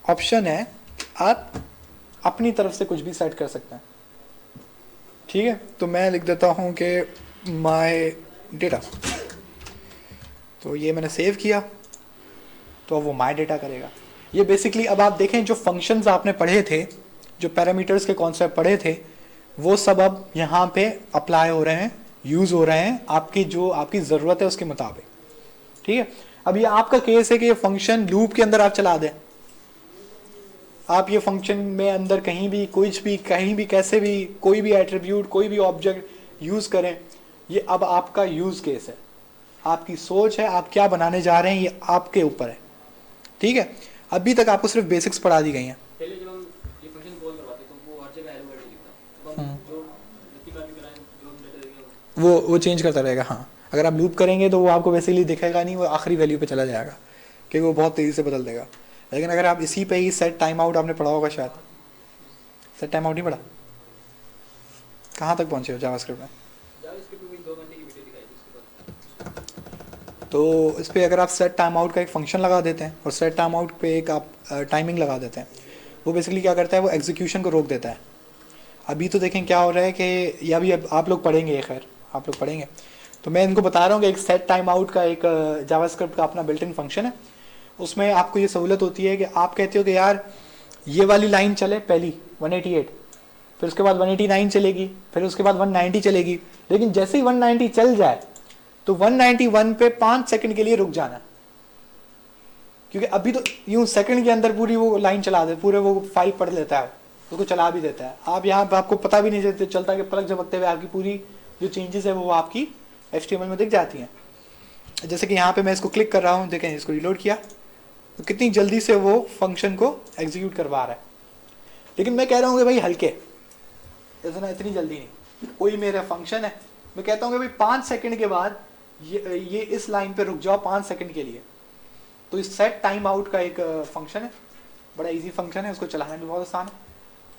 ऑप्शन है, आप अपनी तरफ से कुछ भी सेट कर सकते हैं, ठीक है। तो मैं लिख देता हूं कि माय डेटा, तो ये मैंने सेव किया, तो अब वो माय डेटा करेगा। ये बेसिकली, अब आप देखें जो फंक्शंस आपने पढ़े थे, जो पैरामीटर्स के कॉन्सेप्ट पढ़े थे, वो सब अब यहाँ पे अप्लाई हो रहे हैं, यूज हो रहे हैं आपकी जो आपकी ज़रूरत है उसके मुताबिक, ठीक है। अब ये आपका केस है कि ये फंक्शन लूप के अंदर आप चला दें, आप ये फंक्शन में अंदर कहीं भी कुछ भी कहीं भी कैसे भी कोई भी एट्रीब्यूट कोई भी ऑब्जेक्ट यूज करें, ये अब आपका यूज केस है, आपकी सोच है, आप क्या बनाने जा रहे हैं ये आपके ऊपर है, ठीक है। अभी तक आपको सिर्फ बेसिक्स पढ़ा दी गई हैं। पहले जब हम ये फंक्शन कॉल करवाते तो वो हर जगह हेलो वर्ड लिखता, तो हम जो जितनी बार भी कराएं जो लेटर देंगे वो चेंज करता रहेगा। हाँ, अगर आप लूप करेंगे तो वो आपको बेसिकली दिखेगा नहीं, वो आखिरी वैल्यू पे चला जाएगा क्योंकि वो बहुत तेज़ी से बदल देगा। लेकिन अगर आप इसी पे ही सेट टाइम आउट, आपने पढ़ा होगा शायद, सेट टाइम आउट नहीं पढ़ा, कहाँ तक पहुँचे हो जावास्क्रिप्ट में? जावास्क्रिप्ट में 2 घंटे की वीडियो दिखाई थी उसके बाद। तो इस पर अगर आप सेट टाइम आउट का एक फंक्शन लगा देते हैं और सेट टाइम आउट पे एक आप टाइमिंग लगा देते हैं, वो बेसिकली क्या करता है, वो एग्जीक्यूशन को रोक देता है। अभी तो देखें क्या हो रहा है कि या भी आप लोग पढ़ेंगे, खैर आप लोग पढ़ेंगे, तो मैं इनको बता रहा हूँ कि एक सेट टाइम आउट का एक जावास्क्रिप्ट का अपना बिल्ट इन फंक्शन है। उसमें आपको ये सहूलत होती है कि आप कहते हो कि यार ये वाली लाइन चले पहली 188, फिर उसके बाद 189 चलेगी, फिर उसके बाद 190 चलेगी, लेकिन जैसे ही 190 चल जाए तो 191 पे 5 सेकंड के लिए रुक जाना, क्योंकि अभी तो यूं सेकंड के अंदर पूरी वो लाइन चला दे, पूरे वो फाइल पढ़ लेता है, उसको चला भी देता है। आप यहाँ पे आपको पता भी नहीं चलता कि पलक झपकते हुए आपकी पूरी जो चेंजेस है वो आपकी HTML में दिख जाती हैं। जैसे कि यहाँ पे मैं इसको क्लिक कर रहा हूँ, देखें इसको रिलोड किया तो कितनी जल्दी से वो फंक्शन को एग्जीक्यूट करवा रहा है। लेकिन मैं कह रहा हूँ कि भाई हल्के, इतनी जल्दी नहीं, कोई मेरा फंक्शन है, मैं कहता हूँ कि भाई 5 सेकंड के बाद ये इस लाइन पे रुक जाओ 5 सेकंड के लिए। तो इस सेट टाइम आउट का एक फंक्शन है, बड़ा इजी फंक्शन है, उसको चलाना भी बहुत आसान है।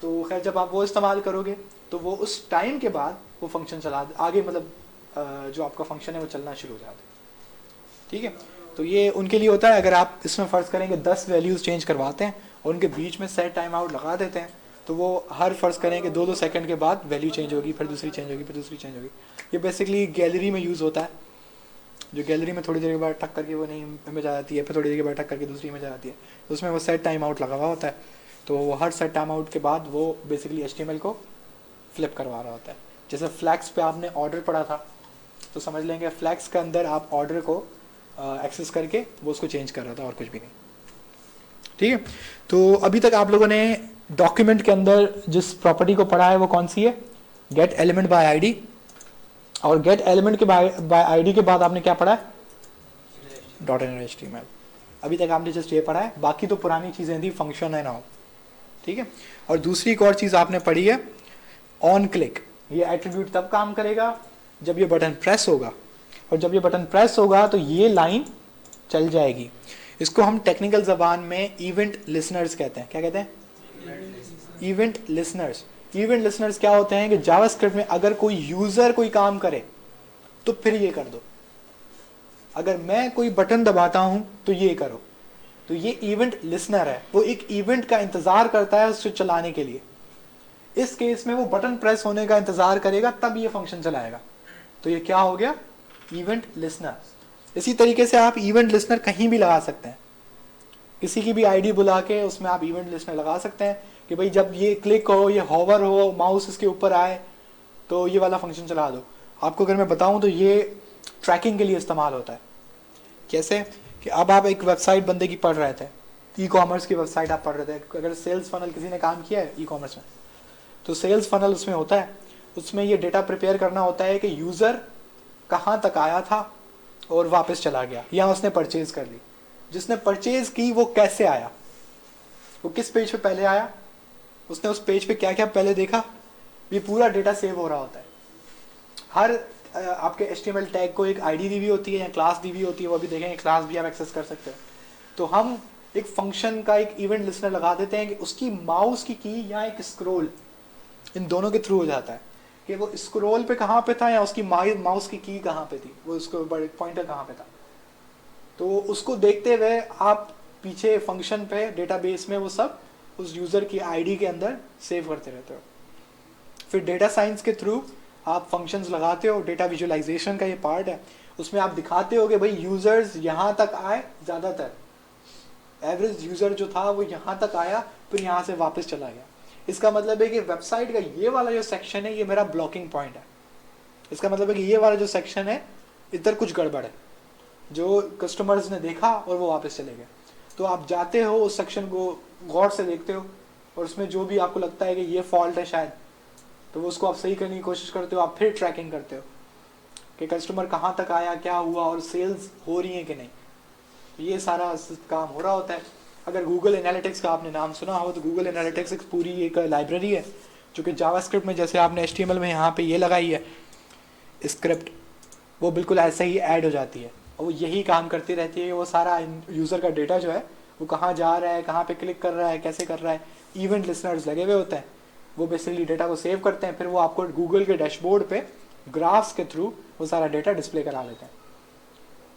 तो खैर जब आप वो इस्तेमाल करोगे तो वो उस टाइम के बाद वो फंक्शन चला आगे, मतलब जो आपका फंक्शन है वो चलना शुरू हो जाता है, ठीक है। तो ये उनके लिए होता है, अगर आप इसमें फ़र्ज़ करेंगे 10 वैल्यूज़ चेंज करवाते हैं और उनके बीच में सेट टाइम आउट लगा देते हैं, तो वो हर फ़र्ज़ करेंगे 2-2 सेकंड के बाद वैल्यू चेंज होगी, फिर दूसरी चेंज होगी, फिर दूसरी चेंज होगी। ये बेसिकली गैलरी में यूज़ होता है, जो गैलरी में थोड़ी देर के बाद टक करके वो नई इमेज आ जाती है, फिर थोड़ी देर के बाद टक करके दूसरी इमेज आ जाती है, तो उसमें वो सेट टाइम आउट लगा हुआ होता है। तो वो हर सेट टाइम आउट के बाद वो बेसिकली HTML को फ्लिप करवा रहा होता है। जैसे फ्लैक्स पे आपने ऑर्डर पढ़ा था, तो समझ लेंगे फ्लैक्स के अंदर आप ऑर्डर को एक्सेस करके वो उसको चेंज कर रहा था और कुछ भी नहीं, ठीक है। तो अभी तक आप लोगों ने डॉक्यूमेंट के अंदर जिस प्रॉपर्टी को पढ़ा है वो कौन सी है, गेट एलिमेंट बाय आईडी। और गेट एलिमेंट के बाय आईडी के बाद आपने क्या पढ़ा है, .NET HTML। अभी तक आपने जस्ट ये पढ़ा है, बाकी तो पुरानी चीज़ें थी, फंक्शन एंड ऑल, ठीक है। और दूसरी एक और चीज़ आपने पढ़ी है, ऑन क्लिक। ये एट्रीब्यूट तब काम करेगा जब ये बटन प्रेस होगा, और जब ये बटन प्रेस होगा तो ये लाइन चल जाएगी। इसको हम टेक्निकल जबान में इवेंट लिसनर्स कहते हैं। क्या कहते हैं? Event listeners. इवेंट लिसनर्स क्या होते हैं कि जावास्क्रिप्ट में अगर कोई यूजर कोई काम करे तो फिर ये कर दो, अगर मैं कोई बटन दबाता हूं तो ये करो, तो ये इवेंट लिसनर है, वो एक इवेंट का इंतजार करता है उसको चलाने के लिए। इस केस में वो बटन प्रेस होने का इंतजार करेगा तब ये फंक्शन चलाएगा, तो ये क्या हो गया? Event listener. इसी तरीके से आप इवेंट लिसनर कहीं भी लगा सकते हैं, किसी की भी आईडी बुला के उसमें आप इवेंट लिसनर लगा सकते हैं कि भाई जब ये क्लिक हो, ये हॉवर हो, माउस इसके ऊपर आए तो ये वाला फंक्शन चला दो। आपको अगर मैं बताऊं तो ये ट्रैकिंग के लिए इस्तेमाल होता है। कैसे? कि अब आप एक वेबसाइट बंदे की पढ़ रहे थे, ई कॉमर्स की वेबसाइट आप पढ़ रहे थे, अगर सेल्स फनल किसी ने काम किया है ई कॉमर्स में, तो सेल्स फनल उसमें होता है, उसमें ये डेटा प्रिपेयर करना होता है कि यूज़र कहाँ तक आया था और वापस चला गया, या उसने परचेज कर ली, जिसने परचेज की वो कैसे आया, वो किस पेज पे पहले आया, उसने उस पेज पे क्या क्या पहले देखा, ये पूरा डेटा सेव हो रहा होता है। हर आपके HTML टैग को एक आईडी दी हुई होती है या क्लास दी हुई होती है, वो भी देखेंगे, क्लास भी आप एक्सेस कर सकते हो। तो हम एक फंक्शन का एक इवेंट लिस्टनर लगा देते हैं कि उसकी माउस की या एक स्क्रॉल, इन दोनों के थ्रू हो जाता है कि वो स्क्रॉल पे कहाँ पे था या उसकी माउस की कहाँ पे थी, वो उसको पॉइंटर कहाँ पे था। तो उसको देखते हुए आप पीछे फंक्शन पे डेटाबेस में वो सब उस यूज़र की आईडी के अंदर सेव करते रहते हो। फिर डेटा साइंस के थ्रू आप फंक्शंस लगाते हो, डेटा विजुअलाइजेशन का ये पार्ट है, उसमें आप दिखाते हो कि भाई यूज़र्स यहाँ तक आए, ज़्यादातर एवरेज यूज़र जो था वो यहाँ तक आया, फिर यहाँ से वापस चला गया। इसका मतलब है कि वेबसाइट का ये वाला जो सेक्शन है ये मेरा ब्लॉकिंग पॉइंट है। इसका मतलब है कि ये वाला जो सेक्शन है इधर कुछ गड़बड़ है, जो कस्टमर्स ने देखा और वो वापस चले गए। तो आप जाते हो उस सेक्शन को गौर से देखते हो, और उसमें जो भी आपको लगता है कि ये फॉल्ट है शायद, तो वो उसको आप सही करने की कोशिश करते हो। आप फिर ट्रैकिंग करते हो कि कस्टमर कहाँ तक आया, क्या हुआ, और सेल्स हो रही है कि नहीं। तो ये सारा काम हो रहा होता है। अगर गूगल एनालिटिक्स का आपने नाम सुना हो तो गूगल एनालिटिक्स एक पूरी एक लाइब्रेरी है जो कि जावास्क्रिप्ट में, जैसे आपने HTML में यहाँ पे ये लगाई है स्क्रिप्ट, वो बिल्कुल ऐसे ही ऐड हो जाती है, और वो यही काम करती रहती है। वो सारा यूज़र का डेटा जो है वो कहाँ जा रहा है, कहाँ पे क्लिक कर रहा है, कैसे कर रहा है, इवेंट लिसनर्स लगे हुए होते हैं, वो बेसिकली डेटा को सेव करते हैं। फिर वो आपको गूगल के डैशबोर्ड पे ग्राफ्स के थ्रू वो सारा डेटा डिस्प्ले करा लेते हैं।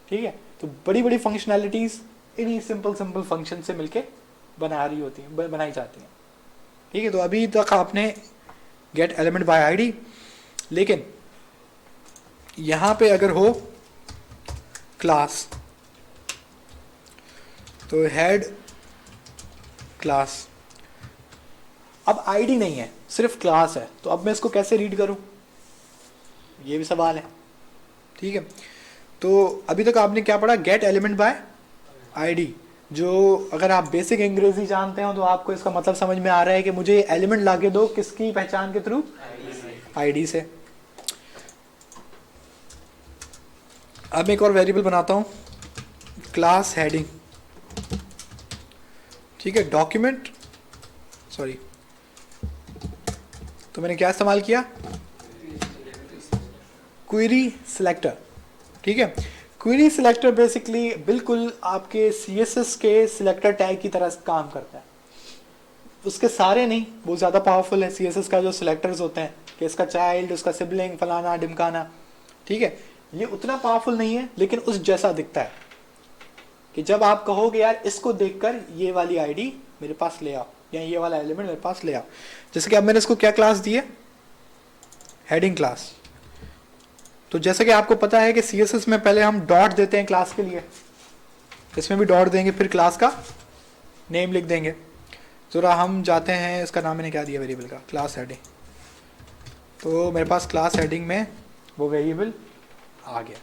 ठीक है, तो बड़ी बड़ी फंक्शनैलिटीज़ इन्हीं सिंपल फंक्शन से मिलके बनाई जाती हैं। ठीक है, तो अभी तक आपने गेट एलिमेंट बाय आईडी, लेकिन यहाँ पे अगर हो क्लास, तो हेड क्लास, अब आईडी नहीं है, सिर्फ क्लास है, तो अब मैं इसको कैसे रीड करूं, ये भी सवाल है। ठीक है, तो अभी तक आपने क्या पढ़ा? गेट एलिमेंट बाय आईडी, जो अगर आप बेसिक अंग्रेजी जानते हो तो आपको इसका मतलब समझ में आ रहा है कि मुझे एलिमेंट लाके दो, किसकी पहचान के थ्रू? आईडी से। अब एक और वेरिएबल बनाता हूं, क्लास हेडिंग। ठीक है, डॉक्यूमेंट, सॉरी, तो मैंने क्या इस्तेमाल किया? Query selector. ठीक है, क्वेरी सिलेक्टर बेसिकली बिल्कुल आपके CSS के सिलेक्टर टैग की तरह काम करता है। उसके सारे नहीं, वो ज़्यादा पावरफुल है। CSS का जो सिलेक्टर्स होते हैं कि इसका चाइल्ड, उसका सिबलिंग, फलाना ढिमकाना, ठीक है, ये उतना पावरफुल नहीं है, लेकिन उस जैसा दिखता है कि जब आप कहोगे यार इसको देखकर ये वाली आईडी मेरे पास ले आओ, या ये वाला एलिमेंट मेरे पास ले आओ। जैसे कि अब मैंने इसको क्या क्लास दी है? Heading class. तो जैसे कि आपको पता है कि CSS में पहले हम डॉट देते हैं क्लास के लिए, इसमें भी डॉट देंगे, फिर क्लास का नेम लिख देंगे। ज़रा हम जाते हैं, इसका नाम मैंने क्या दिया वेरिएबल का? Class heading. तो मेरे पास क्लास हेडिंग में वो वेरिएबल आ गया।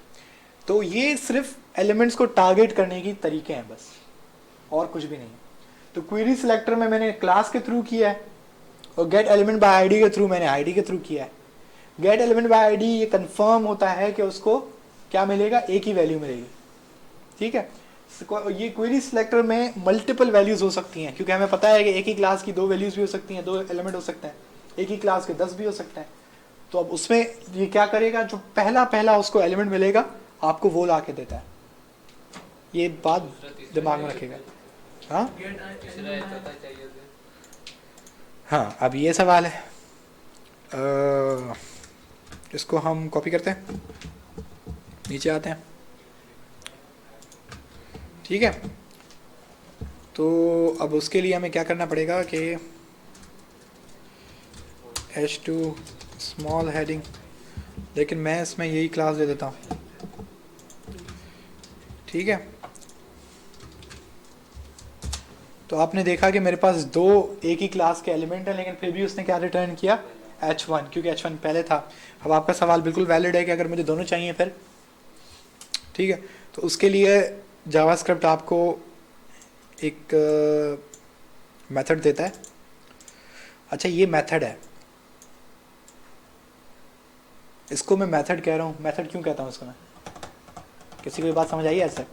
तो ये सिर्फ एलिमेंट्स को टारगेट करने की तरीके हैं बस, और कुछ भी नहीं। तो क्वेरी सिलेक्टर में मैंने क्लास के थ्रू किया है, और गेट एलिमेंट बाय आईडी के थ्रू मैंने आईडी के थ्रू किया है। गेट एलिमेंट बाय आईडी ये कंफर्म होता है कि उसको क्या मिलेगा? एक ही वैल्यू मिलेगी। ठीक है, ये क्वेरी सिलेक्टर में मल्टीपल वैल्यूज हो सकती हैं, क्योंकि हमें पता है कि एक ही क्लास की 2 वैल्यूज भी हो सकती हैं, 2 एलिमेंट हो सकते हैं, एक ही क्लास के 10 भी हो सकते हैं। तो अब उसमें ये क्या करेगा, जो पहला उसको एलिमेंट मिलेगा आपको वो ला के देता है। ये बात दिमाग में रखेगा। हाँ तीसरा चौथा चाहिए थे। हाँ, अब ये सवाल है, इसको हम कॉपी करते हैं, नीचे आते हैं, ठीक है। तो अब उसके लिए हमें क्या करना पड़ेगा कि h2 स्मॉल हेडिंग, लेकिन मैं इसमें यही क्लास दे देता हूँ, ठीक है। तो आपने देखा कि मेरे पास 2 एक ही क्लास के एलिमेंट हैं, लेकिन फिर भी उसने क्या रिटर्न किया, h1, क्योंकि h1 पहले था। अब आपका सवाल बिल्कुल वैलिड है कि अगर मुझे दोनों चाहिए फिर, ठीक है। तो उसके लिए जावास्क्रिप्ट आपको एक मेथड देता है। अच्छा, ये मेथड है, इसको मैं मेथड कह रहा हूँ। मेथड क्यों कहता हूँ इसको मैं, किसी को ये बात समझ आई है ऐसे?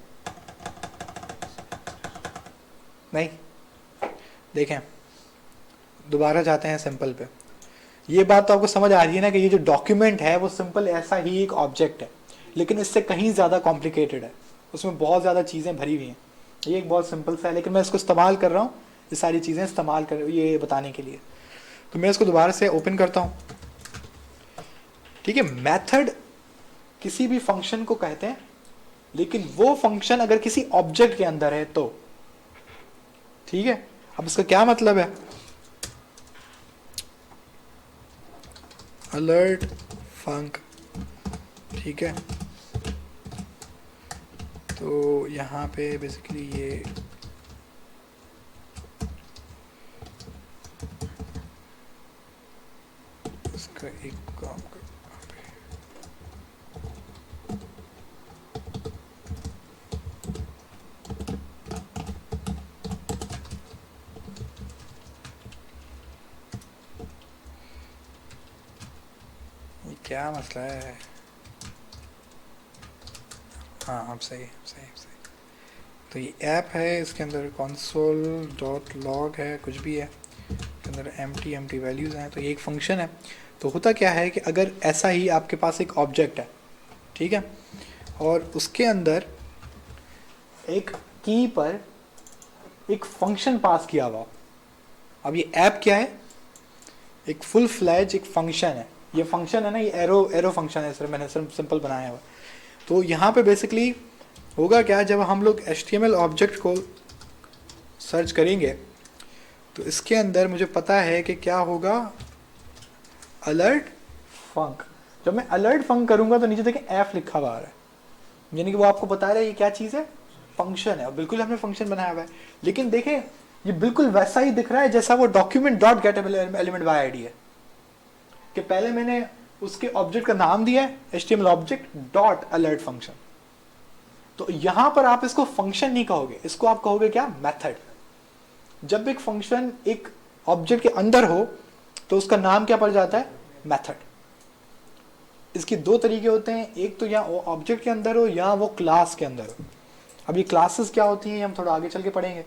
नहीं? देखें, दोबारा जाते हैं सिंपल पे। ये बात तो आपको समझ आ रही है ना कि ये जो डॉक्यूमेंट है वो सिंपल ऐसा ही एक ऑब्जेक्ट है, लेकिन इससे कहीं ज़्यादा कॉम्प्लिकेटेड है, उसमें बहुत ज़्यादा चीज़ें भरी हुई हैं। ये एक बहुत सिंपल सा है, लेकिन मैं इसको इस्तेमाल कर रहा हूँ, ये सारी चीज़ें इस्तेमाल कर ये बताने के लिए। तो मैं इसको दोबारा से ओपन करता हूँ, ठीक है। मेथड किसी भी फंक्शन को कहते हैं, लेकिन वो फंक्शन अगर किसी ऑब्जेक्ट के अंदर है तो, ठीक है। अब इसका क्या मतलब है, अलर्ट फंक, ठीक है। तो यहाँ पे बेसिकली ये इसका एक काम कर, ये क्या मसला है? हाँ, अब सही सही सही। तो ये ऐप है, इसके अंदर console.log है, कुछ भी है, इसके अंदर एम्प्टी वैल्यूज़ हैं। तो ये एक फंक्शन है। तो होता क्या है कि अगर ऐसा ही आपके पास एक ऑब्जेक्ट है, ठीक है, और उसके अंदर एक की पर एक फंक्शन पास किया हुआ। अब ये ऐप क्या है, एक फुल फ्लैज एक फंक्शन है। ये फंक्शन है ना, ये एरो फंक्शन है, सर मैंने सिंपल बनाया हुआ। तो यहाँ पे बेसिकली होगा क्या, जब हम लोग HTML ऑब्जेक्ट को सर्च करेंगे तो इसके अंदर मुझे पता है कि क्या होगा, अलर्ट फंक। जब मैं अलर्ट फंक करूंगा तो नीचे देखें एफ लिखा हुआ आ रहा है, यानी कि वो आपको बता रहा है ये क्या चीज़ है, फंक्शन है। और बिल्कुल हमने फंक्शन बनाया हुआ है, लेकिन देखें ये बिल्कुल वैसा ही दिख रहा है जैसा वो document dot get element by ID है, कि पहले मैंने उसके ऑब्जेक्ट का नाम दिया है HTML object dot alert function. तो यहां पर आप इसको फंक्शन नहीं कहोगे, इसको आप कहोगे क्या, मेथड। जब एक फंक्शन एक ऑब्जेक्ट के अंदर हो तो उसका नाम क्या पड़ जाता है, मेथड। इसके 2 तरीके होते हैं, एक तो या वो ऑब्जेक्ट के अंदर हो या वो क्लास के अंदर हो। अब ये क्लासेस क्या होती हैं हम थोड़ा आगे चल के पढ़ेंगे,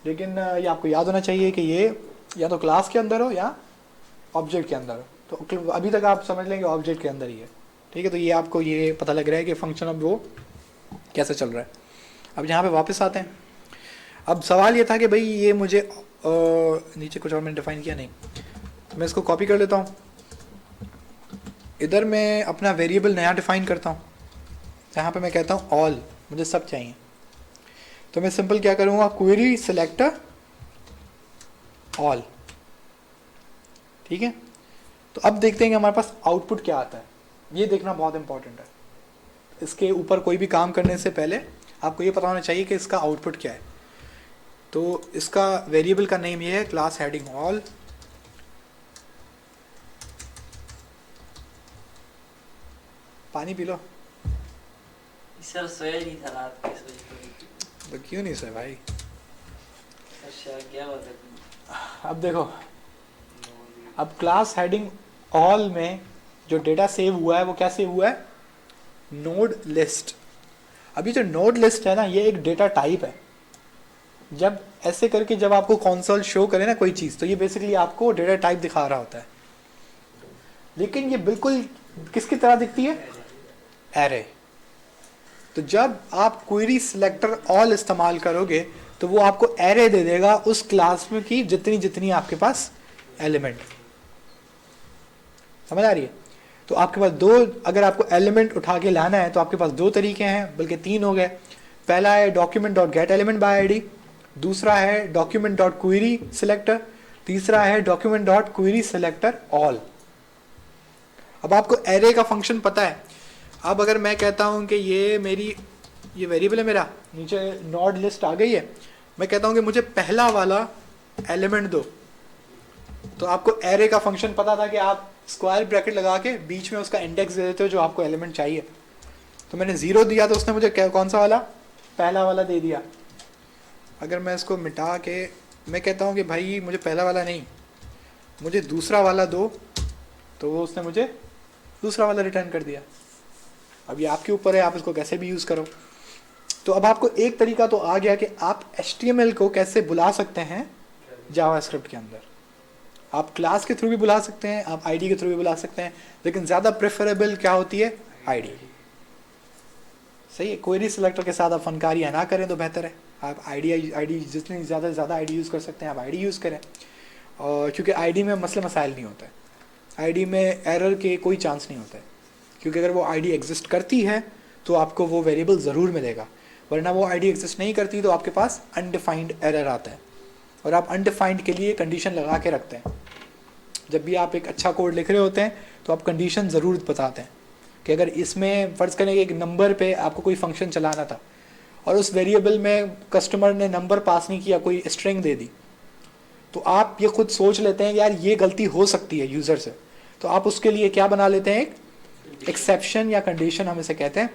लेकिन ये आपको याद होना चाहिए कि ये या तो क्लास के अंदर हो या ऑब्जेक्ट के अंदर हो। तो अभी तक आप समझ लेंगे ऑब्जेक्ट के अंदर ही है, ठीक है। तो ये आपको ये पता लग रहा है कि फंक्शन अब वो कैसे चल रहा है। अब यहाँ पे वापस आते हैं। अब सवाल ये था कि भाई ये मुझे नीचे कुछ और मैंने डिफाइन किया नहीं, तो मैं इसको कॉपी कर लेता हूँ। इधर मैं अपना वेरिएबल नया डिफाइन करता हूँ, यहाँ पे मैं कहता हूँ ऑल, मुझे सब चाहिए। तो मैं सिंपल क्या करूँगा, क्वेरी सिलेक्टर ऑल, ठीक है। तो अब देखते हैं कि हमारे पास आउटपुट क्या आता है। ये देखना बहुत इंपॉर्टेंट है। इसके ऊपर कोई भी काम करने से पहले आपको ये पता होना चाहिए कि इसका आउटपुट क्या है। तो इसका वेरिएबल का नेम ये है क्लास हेडिंग ऑल, पानी पी लो। सर सोया ही नहीं था रात के, सोई तो क्यों नहीं सोए भाई? सर क्या बात है। अब देखो, अब क्लास हेडिंग ऑल में जो डेटा सेव हुआ है वो क्या सेव हुआ है, नोड लिस्ट। अभी जो नोड लिस्ट है ना, ये एक डेटा टाइप है। जब ऐसे करके जब आपको कंसोल शो करे ना कोई चीज़, तो ये बेसिकली आपको डेटा टाइप दिखा रहा होता है। लेकिन ये बिल्कुल किसकी तरह दिखती है? एरे। तो जब आप क्वेरी सिलेक्टर ऑल इस्तेमाल करोगे तो वो आपको एरे दे देगा उस क्लास में की जितनी जितनी आपके पास एलिमेंट। समझ आ रही है? तो आपके पास दो, अगर आपको एलिमेंट उठा के लाना है तो आपके पास दो तरीके हैं, बल्कि तीन हो गए। पहला है document dot get element by ID, दूसरा है डॉक्यूमेंट डॉट क्वेरी सिलेक्टर, तीसरा है document dot query selector all. अब आपको एरे का फंक्शन पता है। अब अगर मैं कहता हूं कि ये वेरिएबल है मेरा, नीचे नोड लिस्ट आ गई है, मैं कहता हूं कि मुझे पहला वाला एलिमेंट दो, तो आपको एरे का फंक्शन पता था कि आप स्क्वायर ब्रैकेट लगा के बीच में उसका इंडेक्स दे देते हो जो आपको एलिमेंट चाहिए। तो मैंने 0 दिया तो उसने मुझे कौन सा वाला? पहला वाला दे दिया। अगर मैं इसको मिटा के मैं कहता हूँ कि भाई मुझे पहला वाला नहीं, मुझे दूसरा वाला दो, तो वो उसने मुझे दूसरा वाला रिटर्न कर दिया। अब ये आपके ऊपर है, आप इसको कैसे भी यूज़ करो। तो अब आपको एक तरीका तो आ गया कि आप HTML को कैसे बुला सकते हैं जावास्क्रिप्ट के अंदर। आप क्लास के थ्रू भी बुला सकते हैं, आप आईडी के थ्रू भी बुला सकते हैं, लेकिन ज़्यादा प्रेफरेबल क्या होती है? आईडी। सही है। क्वेरी सिलेक्टर के साथ आप फनकारियाँ ना करें तो बेहतर है। आप आईडी जितनी ज़्यादा से ज़्यादा आईडी यूज़ कर सकते हैं आप आईडी यूज़ करें, और क्योंकि आईडी में मसले मसाइल नहीं होता है, आईडी में एरर के कोई चांस नहीं होता है, क्योंकि अगर वो आईडी एग्जिस्ट करती है तो आपको वो वेरिएबल ज़रूर मिलेगा, वरना वो आईडी एग्जिस्ट नहीं करती तो आपके पास अनडिफाइंड एरर आता है। और आप अनडिफाइंड के लिए कंडीशन लगा के रखते हैं। जब भी आप एक अच्छा कोड लिख रहे होते हैं तो आप कंडीशन ज़रूर बताते हैं कि अगर इसमें फ़र्ज़ करें कि एक नंबर पे आपको कोई फंक्शन चलाना था और उस वेरिएबल में कस्टमर ने नंबर पास नहीं किया, कोई स्ट्रिंग दे दी, तो आप ये खुद सोच लेते हैं कि यार ये गलती हो सकती है यूज़र से, तो आप उसके लिए क्या बना लेते हैं? एक एक्सेप्शन या कंडीशन हम इसे कहते हैं।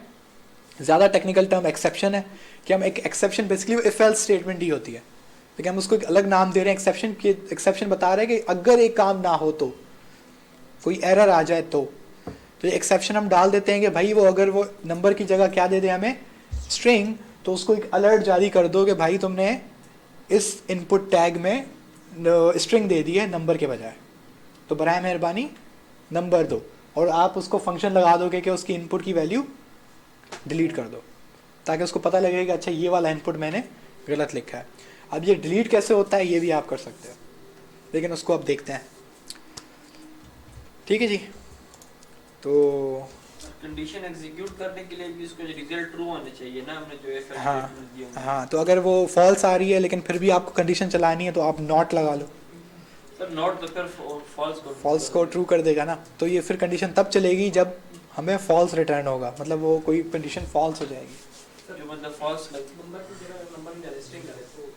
ज़्यादा टेक्निकल टर्म एक्सेप्शन है कि हम एक exception basically if else statement ही होती है, लेकिन हम उसको एक अलग नाम दे रहे हैं एक्सेप्शन की। एक्सेप्शन बता रहे हैं कि अगर एक काम ना हो तो, कोई एरर आ जाए तो ये एक्सेप्शन हम डाल देते हैं कि भाई वो अगर वो नंबर की जगह क्या दे दे हमें? स्ट्रिंग, तो उसको एक अलर्ट जारी कर दो कि भाई तुमने इस इनपुट टैग में स्ट्रिंग दे दी है नंबर के बजाय, तो बराए मेहरबानी नंबर दो, और आप उसको फंक्शन लगा दोगे कि उसकी इनपुट की वैल्यू डिलीट कर दो, ताकि उसको पता लगेगा कि अच्छा ये वाला इनपुट मैंने गलत लिखा है। अब ये डिलीट कैसे होता है ये भी आप कर सकते हो, लेकिन उसको अब देखते हैं। ठीक है जी। तो कंडीशन एग्जीक्यूट करने के लिए भी उसको रिजल्ट ट्रू होने चाहिए ना, हमने जो एफ हाँ, तो अगर वो फॉल्स आ रही है लेकिन फिर भी आपको कंडीशन चलानी है तो आप नॉट लगा लो। सर नॉट तो फिर फॉल्स को ट्रू कर देगा ना, तो ये फिर कंडीशन तब चलेगी जब हमें फॉल्स रिटर्न होगा, मतलब वो कोई कंडीशन फॉल्स हो जाएगी। जो मतलब फॉल्स नंबर की जगह नंबर में स्ट्रिंग डाले तो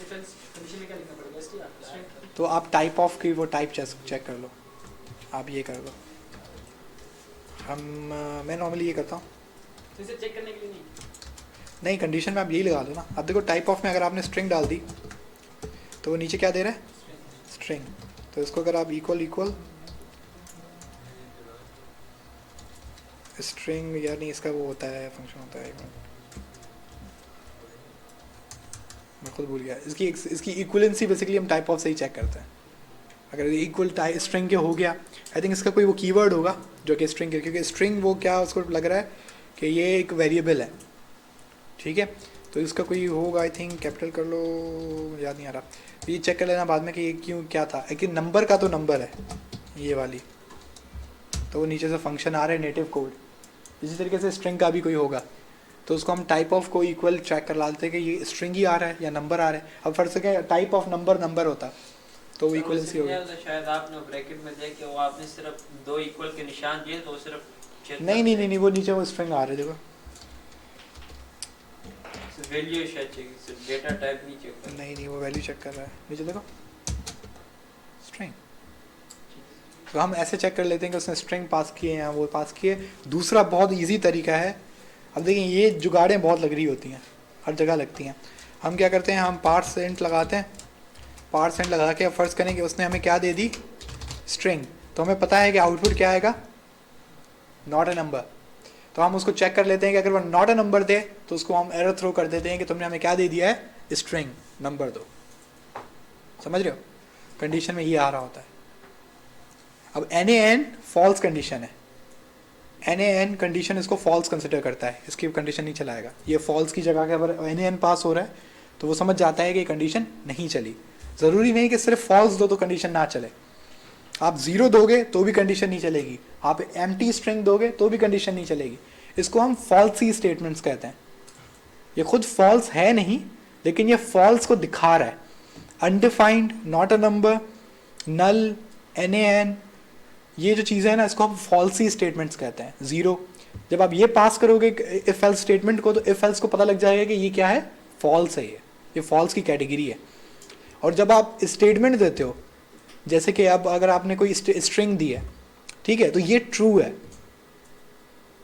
इफ एल्स कंडीशन में क्या लिखना पड़ेगा? स्ट्रिंग। तो आप टाइप ऑफ की वो टाइप चेक कर लो, आप ये कर लो। मैं नॉर्मली ये करता हूँ। तो इसे चेक करने के लिए नहीं, कंडीशन में आप यही लगा दो ना। अब देखो टाइप ऑफ में अगर आपने स्ट्रिंग डाल दी तो वो नीचे क्या दे रहा है? स्ट्रिंग। तो इसको अगर आप इक्वल स्ट्रिंग, या नहीं इसका वो होता है फंक्शन होता है, मैं खुद भूल गया। इसकी इक्वलेंसी बेसिकली हम टाइप ऑफ से ही चेक करते हैं। अगर इक्वल स्ट्रिंग के हो गया, आई थिंक इसका कोई वो कीवर्ड होगा जो कि स्ट्रिंग के, क्योंकि स्ट्रिंग वो क्या उसको लग रहा है कि ये एक वेरिएबल है। ठीक है, तो इसका कोई होगा, आई थिंक कैपिटल कर लो, याद नहीं आ रहा, ये चेक कर लेना बाद में कि ये क्यों क्या था। लेकिन नंबर का तो नंबर है ये वाली, तो वो नीचे से फंक्शन आ रहा है नेटिव कोड। इसी तरीके से स्ट्रिंग का भी कोई होगा, तो उसको हम टाइप ऑफ को इक्वल चेक कर लाते हैं कि ये स्ट्रिंग ही आ रहा है या नंबर आ रहा है। अब फर्स्ट से टाइप ऑफ नंबर होता तो वो इक्वलेंसी होगी। शायद आपने ब्रैकेट में देखे वो आपने सिर्फ दो इक्वल के निशान दिए तो सिर्फ नहीं, वो नीचे वो स्ट्रिंग आ रहा है, देखो वैल्यू शायद चेक, डेटा टाइप नहीं चेक कर, नहीं वो वैल्यू चेक कर रहा है, नीचे देखो स्ट्रिंग। तो हम ऐसे चेक कर लेते हैं कि उसने स्ट्रिंग पास किए हैं, वो पास किए। दूसरा बहुत इजी तरीका है, अब देखिए ये जुगाड़ें बहुत लग रही होती हैं, हर जगह लगती हैं। हम क्या करते हैं, हम पार्सेंट लगाते हैं, पार्सेंट लगा के अब फर्ज करें कि उसने हमें क्या दे दी? स्ट्रिंग। तो हमें पता है कि आउटपुट क्या आएगा? Not a number. तो हम उसको चेक कर लेते हैं कि अगर वो नॉट अ नंबर दे तो उसको हम एरर थ्रो कर देते हैं कि तुमने हमें क्या दे दिया है, स्ट्रिंग, नंबर दो। समझ रहे हो, कंडीशन में ये आ रहा होता है। अब NaN फॉल्स कंडीशन है, NaN कंडीशन इसको फॉल्स कंसिडर करता है, इसकी कंडीशन नहीं चलाएगा। ये फॉल्स की जगह के अगर NaN पास हो रहा है तो वो समझ जाता है कि कंडीशन नहीं चली। ज़रूरी नहीं कि सिर्फ फॉल्स दो तो कंडीशन ना चले, आप 0 दोगे तो भी कंडीशन नहीं चलेगी, आप एम्प्टी स्ट्रिंग दोगे तो भी कंडीशन नहीं चलेगी। इसको हम फॉल्सी स्टेटमेंट्स कहते हैं। ये खुद फॉल्स है नहीं, लेकिन ये फॉल्स को दिखा रहा है। Undefined, not a number, null, NaN, ये जो चीज़ें हैं ना, इसको हम फॉल्सी स्टेटमेंट्स कहते हैं। 0, जब आप ये पास करोगे इफ एल्स स्टेटमेंट को, तो इफ एल्स को पता लग जाएगा कि ये क्या है, फॉल्स है, ये फॉल्स की कैटेगरी है। और जब आप स्टेटमेंट देते हो, जैसे कि अब अगर आपने कोई स्ट्रिंग दी है, ठीक है, तो ये ट्रू है।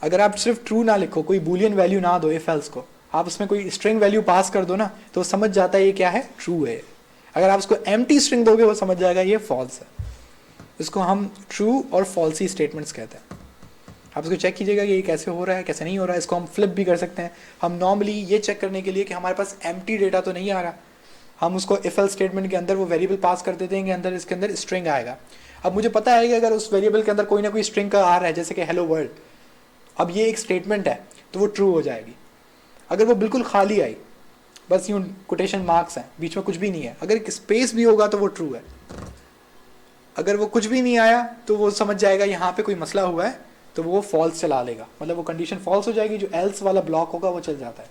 अगर आप सिर्फ ट्रू ना लिखो, कोई बूलियन वैल्यू ना दो इफ एल्स को, आप उसमें कोई स्ट्रिंग वैल्यू पास कर दो ना, तो वो समझ जाता है ये क्या है, ट्रू है। अगर आप उसको एम्प्टी स्ट्रिंग दोगे, वो समझ जाएगा ये फॉल्स है। इसको हम ट्रू और फॉल्सी स्टेटमेंट्स कहते हैं। आप इसको चेक कीजिएगा कि ये कैसे हो रहा है, कैसे नहीं हो रहा है। इसको हम फ्लिप भी कर सकते हैं। हम नॉर्मली ये चेक करने के लिए कि हमारे पास एम्प्टी डेटा तो नहीं आ रहा, हम उसको इफ एल्स स्टेटमेंट के अंदर वो वेरिएबल पास कर देते हैं कि अंदर इसके अंदर स्ट्रिंग आएगा। अब मुझे पता है कि अगर उस वेरिएबल के अंदर कोई ना कोई स्ट्रिंग का आ रहा है, जैसे कि हेलो वर्ल्ड, अब ये एक स्टेटमेंट है, तो वो ट्रू हो जाएगी। अगर वो बिल्कुल खाली आई, बस यूँ कोटेशन मार्क्स हैं, बीच में कुछ भी नहीं है, अगर एक स्पेस भी होगा तो वो ट्रू है। अगर वो कुछ भी नहीं आया तो वो समझ जाएगा यहाँ पे कोई मसला हुआ है, तो वो फॉल्स चला लेगा, मतलब वो कंडीशन फॉल्स हो जाएगी, जो एल्स वाला ब्लॉक होगा वो चल जाता है।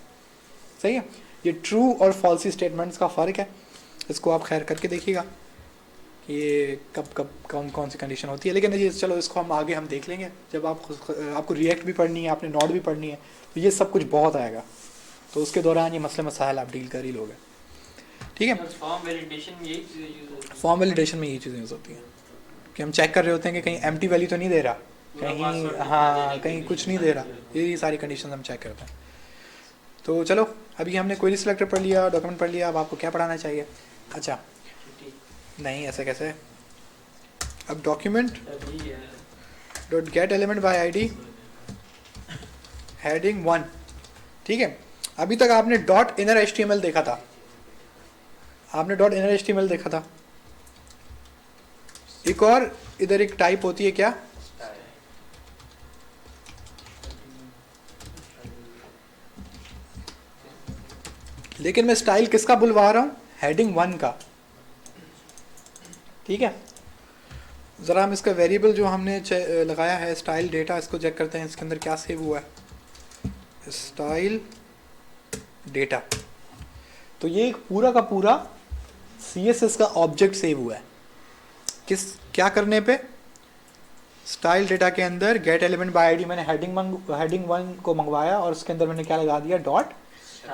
सही है, ये ट्रू और फॉल्सी स्टेटमेंट्स का फ़र्क है। इसको आप खैर करके देखिएगा कि ये कब कब कौन कौन सी कंडीशन होती है। लेकिन ये चलो, इसको हम आगे देख लेंगे जब आपको रिएक्ट भी पढ़नी है, आपने नॉट भी पढ़नी है, तो ये सब कुछ बहुत आएगा, तो उसके दौरान ये मसले मसाइल आप डील कर ही लोगे। ठीक है, फॉर्म वैलिडेशन में यही चीज़ें यूज होती हैं। फॉर्म वैलिडेशन में यही चीज़ें यूज़ होती हैं कि हम चेक कर रहे होते हैं कि कहीं एम्प्टी वैल्यू तो नहीं दे रहा, कहीं हाँ कहीं कुछ नहीं दे रहा, ये सारी कंडीशन हम चेक करते हैं। तो चलो, अभी हमने क्वेरी सिलेक्टर पढ़ लिया, डॉक्यूमेंट पढ़ लिया, अब आपको क्या पढ़ाना चाहिए? अच्छा नहीं, ऐसे कैसे? अब document dot get element bye ID heading 1, ठीक है। अभी तक आपने डॉट इनर HTML देखा था, आपने डॉट इनर HTML देखा था। एक और इधर एक टाइप होती है क्या, लेकिन मैं स्टाइल किसका बुलवा रहा हूं, हेडिंग 1 का। ठीक है, ज़रा हम इसका वेरिएबल जो हमने लगाया है स्टाइल डेटा, इसको चेक करते हैं इसके अंदर क्या सेव हुआ है, स्टाइल डेटा। तो ये एक पूरा का पूरा CSS का ऑब्जेक्ट सेव हुआ है। किस क्या करने पे, स्टाइल डेटा के अंदर गेट एलिमेंट बाय ID मैंने हेडिंग 1 को मंगवाया और उसके अंदर मैंने क्या लगा दिया, डॉट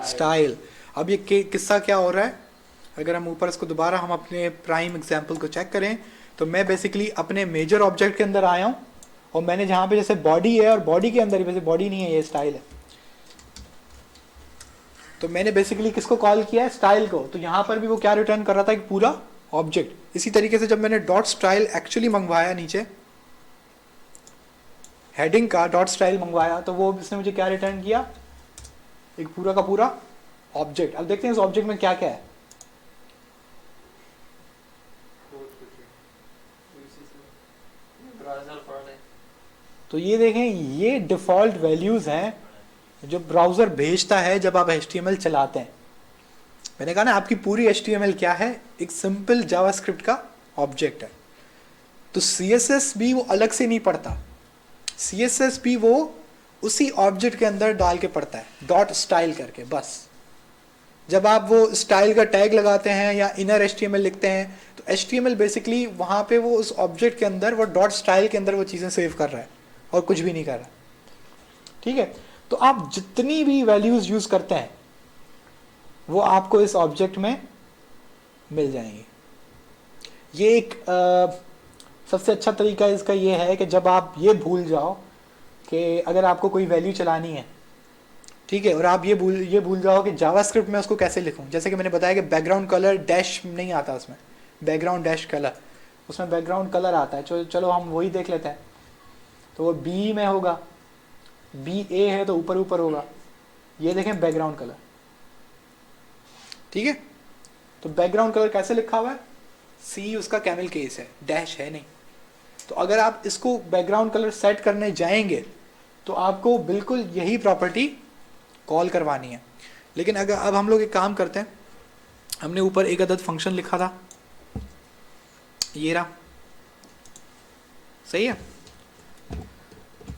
स्टाइल। अब ये किस्सा क्या हो रहा है, अगर हम ऊपर इसको दोबारा हम अपने प्राइम एग्जांपल को चेक करें, तो मैं बेसिकली अपने मेजर ऑब्जेक्ट के अंदर आया हूँ और मैंने जहाँ पे जैसे बॉडी है और बॉडी के अंदर ही, वैसे बॉडी नहीं है ये स्टाइल है, तो मैंने बेसिकली किसको कॉल किया है, स्टाइल को। तो यहाँ पर भी वो क्या रिटर्न कर रहा था, एक पूरा ऑब्जेक्ट। इसी तरीके से जब मैंने डॉट स्टाइल एक्चुअली मंगवाया, नीचे हेडिंग का डॉट स्टाइल मंगवाया, तो वो इसने मुझे क्या रिटर्न किया, एक पूरा का पूरा ऑब्जेक्ट। अब देखते हैं इस ऑब्जेक्ट में क्या क्या है। तो ये देखें, ये डिफ़ॉल्ट वैल्यूज़ हैं जो ब्राउज़र भेजता है जब आप HTML चलाते हैं। मैंने कहा ना, आपकी पूरी HTML क्या है, एक सिंपल जावास्क्रिप्ट का ऑब्जेक्ट है। तो CSS भी वो अलग से नहीं पढ़ता, CSS भी वो उसी ऑब्जेक्ट के अंदर डाल के पढ़ता है, डॉट स्टाइल करके। बस जब आप वो स्टाइल का टैग लगाते हैं या इनर HTML लिखते हैं, तो HTML बेसिकली वहाँ पे वो उस ऑब्जेक्ट के अंदर, वो डॉट स्टाइल के अंदर वो चीज़ें सेव कर रहा है और कुछ भी नहीं कर रहा। ठीक है, तो आप जितनी भी वैल्यूज़ यूज़ करते हैं वो आपको इस ऑब्जेक्ट में मिल जाएंगी। ये एक सबसे अच्छा तरीका इसका ये है कि जब आप ये भूल जाओ कि अगर आपको कोई वैल्यू चलानी है, ठीक है, और आप ये भूल जाओ कि जावास्क्रिप्ट में उसको कैसे लिखूं। जैसे कि मैंने बताया कि बैकग्राउंड कलर डैश नहीं आता उसमें, बैकग्राउंड डैश कलर, उसमें बैकग्राउंड कलर आता है। चलो हम वही देख लेते हैं। तो वो B में होगा, बी ए है तो ऊपर ऊपर होगा। ये देखें बैकग्राउंड कलर, ठीक है। तो बैकग्राउंड कलर कैसे लिखा हुआ है, सी उसका कैमल केस है, डैश है नहीं। तो अगर आप इसको बैकग्राउंड कलर सेट करने जाएंगे तो आपको बिल्कुल यही प्रॉपर्टी कॉल करवानी है। लेकिन अगर अब हम लोग एक काम करते हैं, हमने ऊपर एक अदद फंक्शन लिखा था, ये रहा, सही है।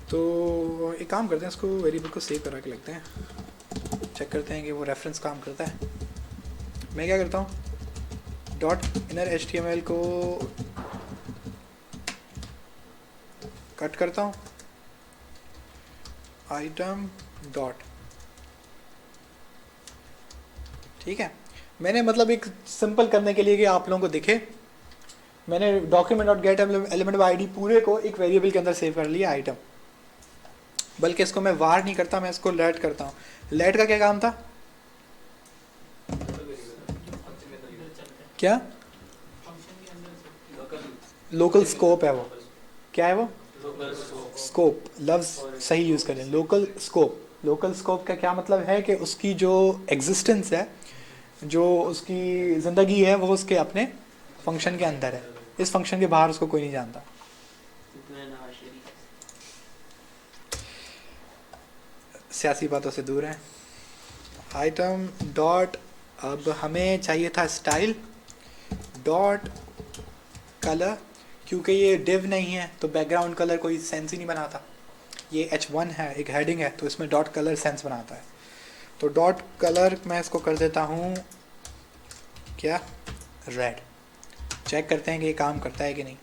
तो एक काम करते हैं, इसको वेरिएबल को सेव करा के लगते हैं, चेक करते हैं कि वो रेफरेंस काम करता है। मैं क्या करता हूँ, डॉट इनर HTML को कट करता हूँ, आइटम डॉट, ठीक है। मैंने मतलब एक सिंपल करने के लिए कि आप लोगों को दिखे, मैंने document dot get element by ID पूरे को एक वेरिएबल के अंदर सेव कर लिया आइटम। बल्कि इसको मैं वार नहीं करता, मैं इसको लेट करता हूँ। लेट का क्या काम था, क्या लोकल स्कोप है, वो क्या है, वो स्कोप लफ्ज सही यूज करें, लोकल स्कोप। लोकल स्कोप का क्या मतलब है कि उसकी जो एग्जिस्टेंस है, जो उसकी ज़िंदगी है, वो उसके अपने फंक्शन के अंदर है, इस फंक्शन के बाहर उसको कोई नहीं जानता। सियासी बातों से दूर है। आइटम डॉट, अब हमें चाहिए था स्टाइल डॉट कलर, क्योंकि ये डिव नहीं है तो बैकग्राउंड कलर कोई सेंस ही नहीं बनाता। ये H1 है, एक हेडिंग है, तो इसमें डॉट कलर सेंस बनाता है। तो डॉट कलर मैं इसको कर देता हूँ क्या, रेड। चेक करते हैं कि ये काम करता है कि नहीं,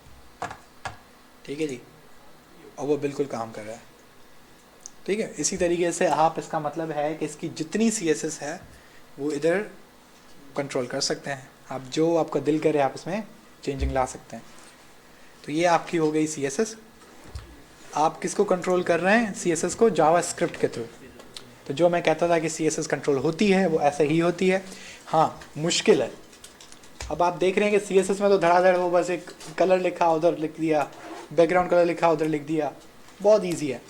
ठीक है जी, और वो बिल्कुल काम कर रहा है, ठीक है। इसी तरीके से आप, इसका मतलब है कि इसकी जितनी CSS है वो इधर कंट्रोल कर सकते हैं आप, जो आपका दिल करे आप इसमें चेंजिंग ला सकते हैं। तो ये आपकी हो गई CSS। आप किसको कंट्रोल कर रहे हैं, CSS को जावास्क्रिप्ट के थ्रू। तो जो मैं कहता था कि CSS कंट्रोल होती है वो ऐसे ही होती है। हाँ, मुश्किल है। अब आप देख रहे हैं कि CSS में तो धड़ाधड़ वो बस एक कलर लिखा उधर लिख दिया, बैकग्राउंड कलर लिखा उधर लिख दिया, बहुत ईजी है,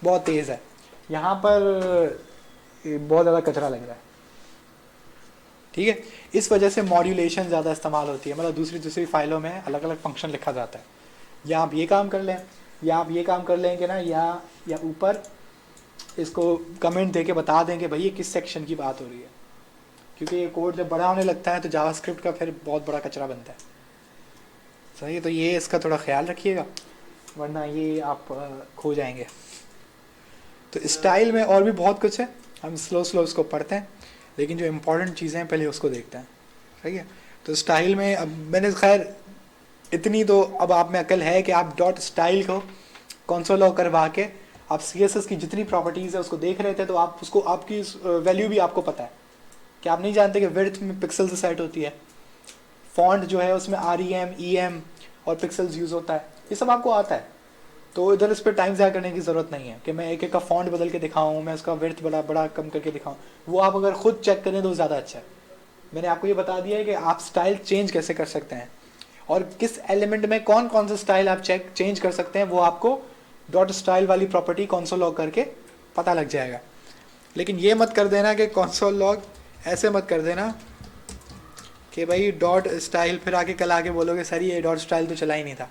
बहुत तेज़ है। यहाँ पर बहुत ज़्यादा कचरा लग रहा है, ठीक है। इस वजह से मॉड्यूलेशन ज़्यादा इस्तेमाल होती है, मतलब दूसरी फाइलों में अलग अलग फंक्शन लिखा जाता है। या आप ये काम कर लें, या आप ये काम कर लेंगे ना, या ऊपर इसको कमेंट दे के बता देंगे भाई ये किस सेक्शन की बात हो रही है, क्योंकि ये कोड जब बड़ा होने लगता है तो जावास्क्रिप्ट का फिर बहुत बड़ा कचरा बनता है। सही है, तो ये इसका थोड़ा ख्याल रखिएगा, वरना ये आप खो जाएंगे। तो स्टाइल में और भी बहुत कुछ है, हम स्लो इसको पढ़ते हैं, लेकिन जो इम्पोर्टेंट चीज़ें हैं पहले उसको देखते हैं, ठीक है। तो स्टाइल में अब मैंने खैर इतनी तो अब आप में अकल है कि आप डॉट स्टाइल को कंसोल लॉग करवा के आप CSS की जितनी प्रॉपर्टीज़ है उसको देख रहे थे, तो आप उसको, आपकी वैल्यू भी आपको पता है कि आप नहीं जानते कि विड्थ में पिक्सल से सेट होती है, फॉन्ट जो है उसमें REM EM और पिक्सल्स यूज़ होता है, ये सब आपको आता है। तो इधर इस पर टाइम ज़ाया करने की ज़रूरत नहीं है कि मैं एक एक का फॉन्ट बदल के दिखाऊँ, मैं उसका विड्थ बड़ा कम करके दिखाऊँ। वो आप अगर खुद चेक करें तो ज़्यादा अच्छा है। मैंने आपको ये बता दिया है कि आप स्टाइल चेंज कैसे कर सकते हैं और किस एलिमेंट में कौन कौन सा स्टाइल आप चेंज कर सकते हैं, वो आपको डॉट स्टाइल वाली प्रॉपर्टी कंसोल लॉग करके पता लग जाएगा। लेकिन ये मत कर देना कि कंसोल लॉग, ऐसे मत कर देना कि भाई डॉट स्टाइल, फिर आके कल आके बोलोगे सर ये डॉट स्टाइल तो चला ही नहीं था।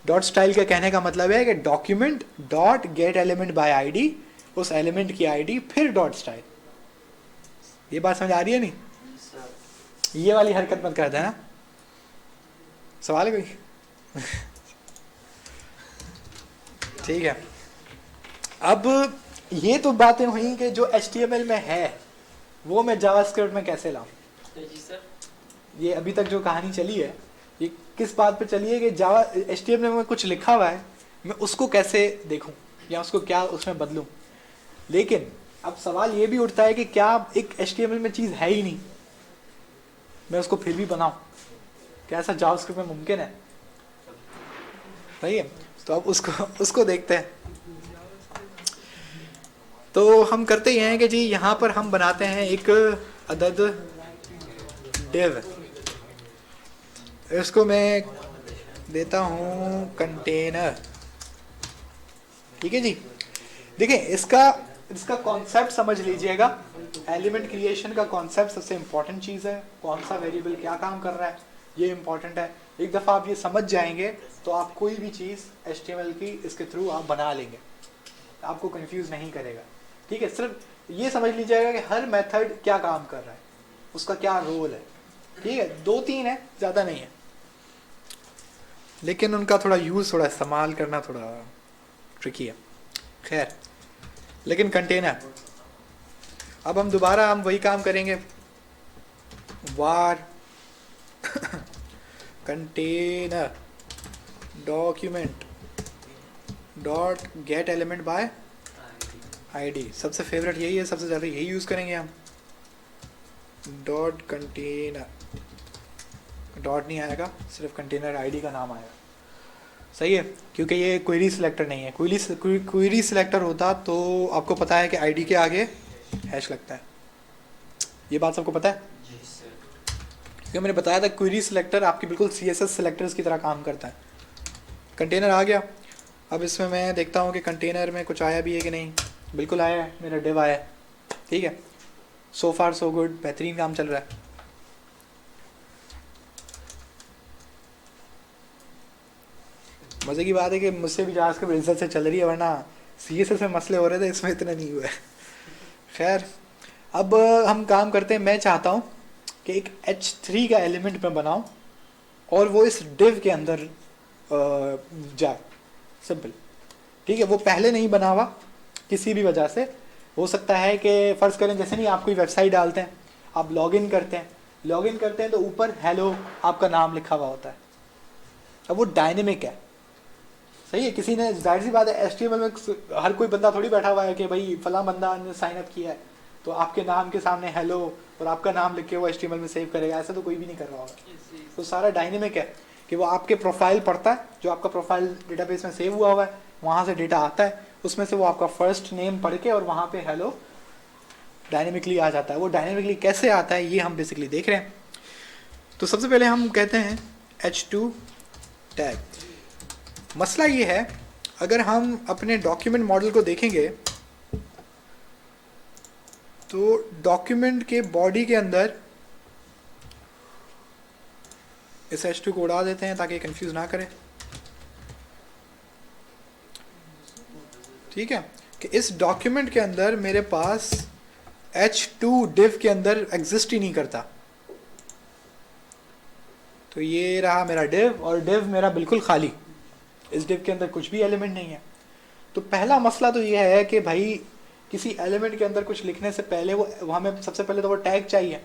डॉट स्टाइल का कहने का मतलब है कि document dot get element by ID, उस एलिमेंट की आईडी फिर डॉट स्टाइल। ये बात समझ आ रही है नहीं? ये वाली हरकत मत कर देना। सवाल है कोई? ठीक है। अब ये तो बातें हुई कि जो HTML में है वो मैं जावास्क्रिप्ट में कैसे लाऊं। जी सर। ये अभी तक जो कहानी चली है ये किस बात पे चली है कि जावा HTML में कुछ लिखा हुआ है, मैं उसको कैसे देखूं या उसको क्या उसमें बदलूं। लेकिन अब सवाल ये भी उठता है कि क्या एक HTML में चीज़ है ही नहीं, मैं उसको फिर भी बनाऊं, क्या ऐसा जावास्क्रिप्ट में मुमकिन है? सही है, तो अब उसको देखते हैं। तो हम करते ये हैं कि जी यहाँ पर हम बनाते हैं एक अदद div, इसको मैं देता हूँ कंटेनर, ठीक है जी। देखिए इसका इसका कॉन्सेप्ट समझ लीजिएगा। एलिमेंट क्रिएशन का कॉन्सेप्ट सबसे इंपॉर्टेंट चीज़ है। कौन सा वेरिएबल क्या काम कर रहा है ये इंपॉर्टेंट है। एक दफ़ा आप ये समझ जाएंगे तो आप कोई भी चीज़ HTML की इसके थ्रू आप बना लेंगे, आपको कंफ्यूज नहीं करेगा। ठीक है, सिर्फ ये समझ लीजिएगा कि हर मेथड क्या काम कर रहा है, उसका क्या रोल है। ठीक है, 2-3 है, ज़्यादा नहीं है, लेकिन उनका थोड़ा यूज़, थोड़ा इस्तेमाल करना थोड़ा ट्रिकी है। खैर, लेकिन कंटेनर, अब हम दोबारा वही काम करेंगे। Var container document dot get element by ID. सबसे फेवरेट यही है, सबसे ज़्यादा यही यूज़ करेंगे हम। डॉट कंटेनर, डॉट नहीं आएगा, सिर्फ कंटेनर आईडी का नाम आएगा। सही है, क्योंकि ये क्वेरी सिलेक्टर नहीं है। क्वेरी सिलेक्टर होता तो आपको पता है कि आईडी के आगे हैश लगता है। ये बात सबको पता है, क्योंकि मैंने बताया था क्वेरी सिलेक्टर आपकी बिल्कुल CSS सिलेक्टर्स की तरह काम करता है। कंटेनर आ गया। अब इसमें मैं देखता हूँ कि कंटेनर में कुछ आया भी है कि नहीं। बिल्कुल आया है, मेरा डिव आया है। ठीक है, सो फार सो गुड, बेहतरीन काम चल रहा है। मज़े की बात है कि मुझसे भी जावास्क्रिप्ट रिजल्ट से चल रही है, वरना CSS में मसले हो रहे थे, इसमें इतना नहीं हुआ है। खैर, अब हम काम करते हैं। मैं चाहता हूँ कि एक H3 का एलिमेंट मैं बनाऊँ और वो इस डिव के अंदर जाए। सिंपल। ठीक है, वो पहले नहीं बना हुआ किसी भी वजह से। हो सकता है कि फ़र्ज़ करें जैसे नहीं, आप कोई वेबसाइट डालते हैं, आप लॉगिन करते हैं तो ऊपर हेलो आपका नाम लिखा हुआ होता है। अब वो डायनेमिक है, सही है। किसी ने, जाहिर सी बात है, HTML में हर कोई बंदा थोड़ी बैठा हुआ है कि भाई फला बंदा ने साइन अप किया है तो आपके नाम के सामने हेलो और आपका नाम लिख के वो HTML में सेव करेगा। ऐसा तो कोई भी नहीं कर रहा होगा। तो सारा डायनेमिक है कि वो आपके प्रोफाइल पढ़ता है, जो आपका प्रोफाइल डेटाबेस में सेव हुआ है, वहाँ से डेटा आता है, उसमें से वो आपका फर्स्ट नेम पढ़ के और वहाँ पे हेलो डायनेमिकली आ जाता है। वो डायनेमिकली कैसे आता है ये हम बेसिकली देख रहे हैं। तो सबसे पहले हम कहते हैं H2 टैग। मसला ये है, अगर हम अपने डॉक्यूमेंट मॉडल को देखेंगे तो डॉक्यूमेंट के बॉडी के अंदर इस H2 को उड़ा देते हैं ताकि कंफ्यूज ना करे। ठीक है, कि इस डॉक्यूमेंट के अंदर मेरे पास H2 डिव के अंदर एग्जिस्ट ही नहीं करता। तो ये रहा मेरा डिव, और डिव मेरा बिल्कुल खाली, इस डिव के अंदर कुछ भी एलिमेंट नहीं है। तो पहला मसला तो ये है कि भाई किसी एलिमेंट के अंदर कुछ लिखने से पहले वो हमें सबसे पहले तो वो टैग चाहिए।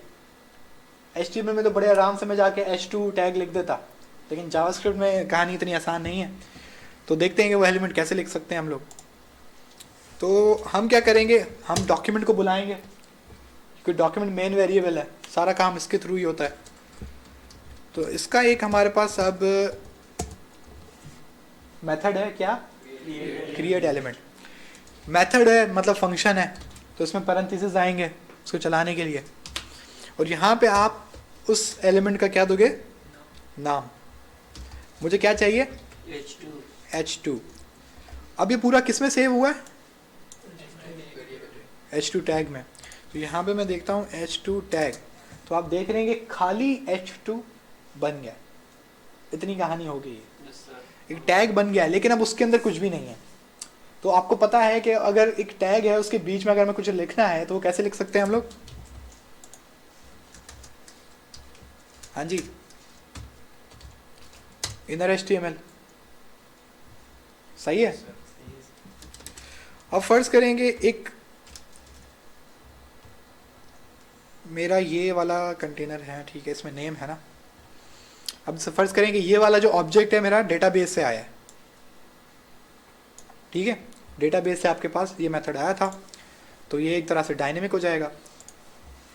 HTML में तो बड़े आराम से मैं जाके H2 टैग लिख देता, लेकिन जावास्क्रिप्ट में कहानी इतनी आसान नहीं है। तो देखते हैं कि वो एलिमेंट कैसे लिख सकते हैं हम लोग। तो हम क्या करेंगे, हम डॉक्यूमेंट को बुलाएंगे, क्योंकि डॉक्यूमेंट मेन वेरिएबल है, सारा काम इसके थ्रू ही होता है। तो इसका एक हमारे पास अब मेथड है, क्या, क्रिएट एलिमेंट। मेथड है मतलब फंक्शन है, तो इसमें पैरेंथेसिस आएंगे उसको चलाने के लिए, और यहाँ पे आप उस एलिमेंट का क्या दोगे, नाम। मुझे क्या चाहिए, H2। अब ये पूरा किस में सेव हुआ है, H2 टैग में। तो यहाँ पे मैं देखता हूँ H2 टैग, तो आप देख रहे हैं कि खाली H2 बन गया। इतनी कहानी हो गई है, एक टैग बन गया, लेकिन अब उसके अंदर कुछ भी नहीं है। तो आपको पता है कि अगर एक टैग है उसके बीच में अगर मैं कुछ लिखना है तो वो कैसे लिख सकते हैं हम लोग, हाँ जी, इनर HTML। सही है। अब फर्ज करेंगे एक मेरा ये वाला कंटेनर है, ठीक है, इसमें नेम है ना। अब फर्ज करेंगे ये वाला जो ऑब्जेक्ट है मेरा डेटाबेस से आया है। ठीक है, डेटाबेस से आपके पास ये मेथड आया था, तो ये एक तरह से डायनेमिक हो जाएगा।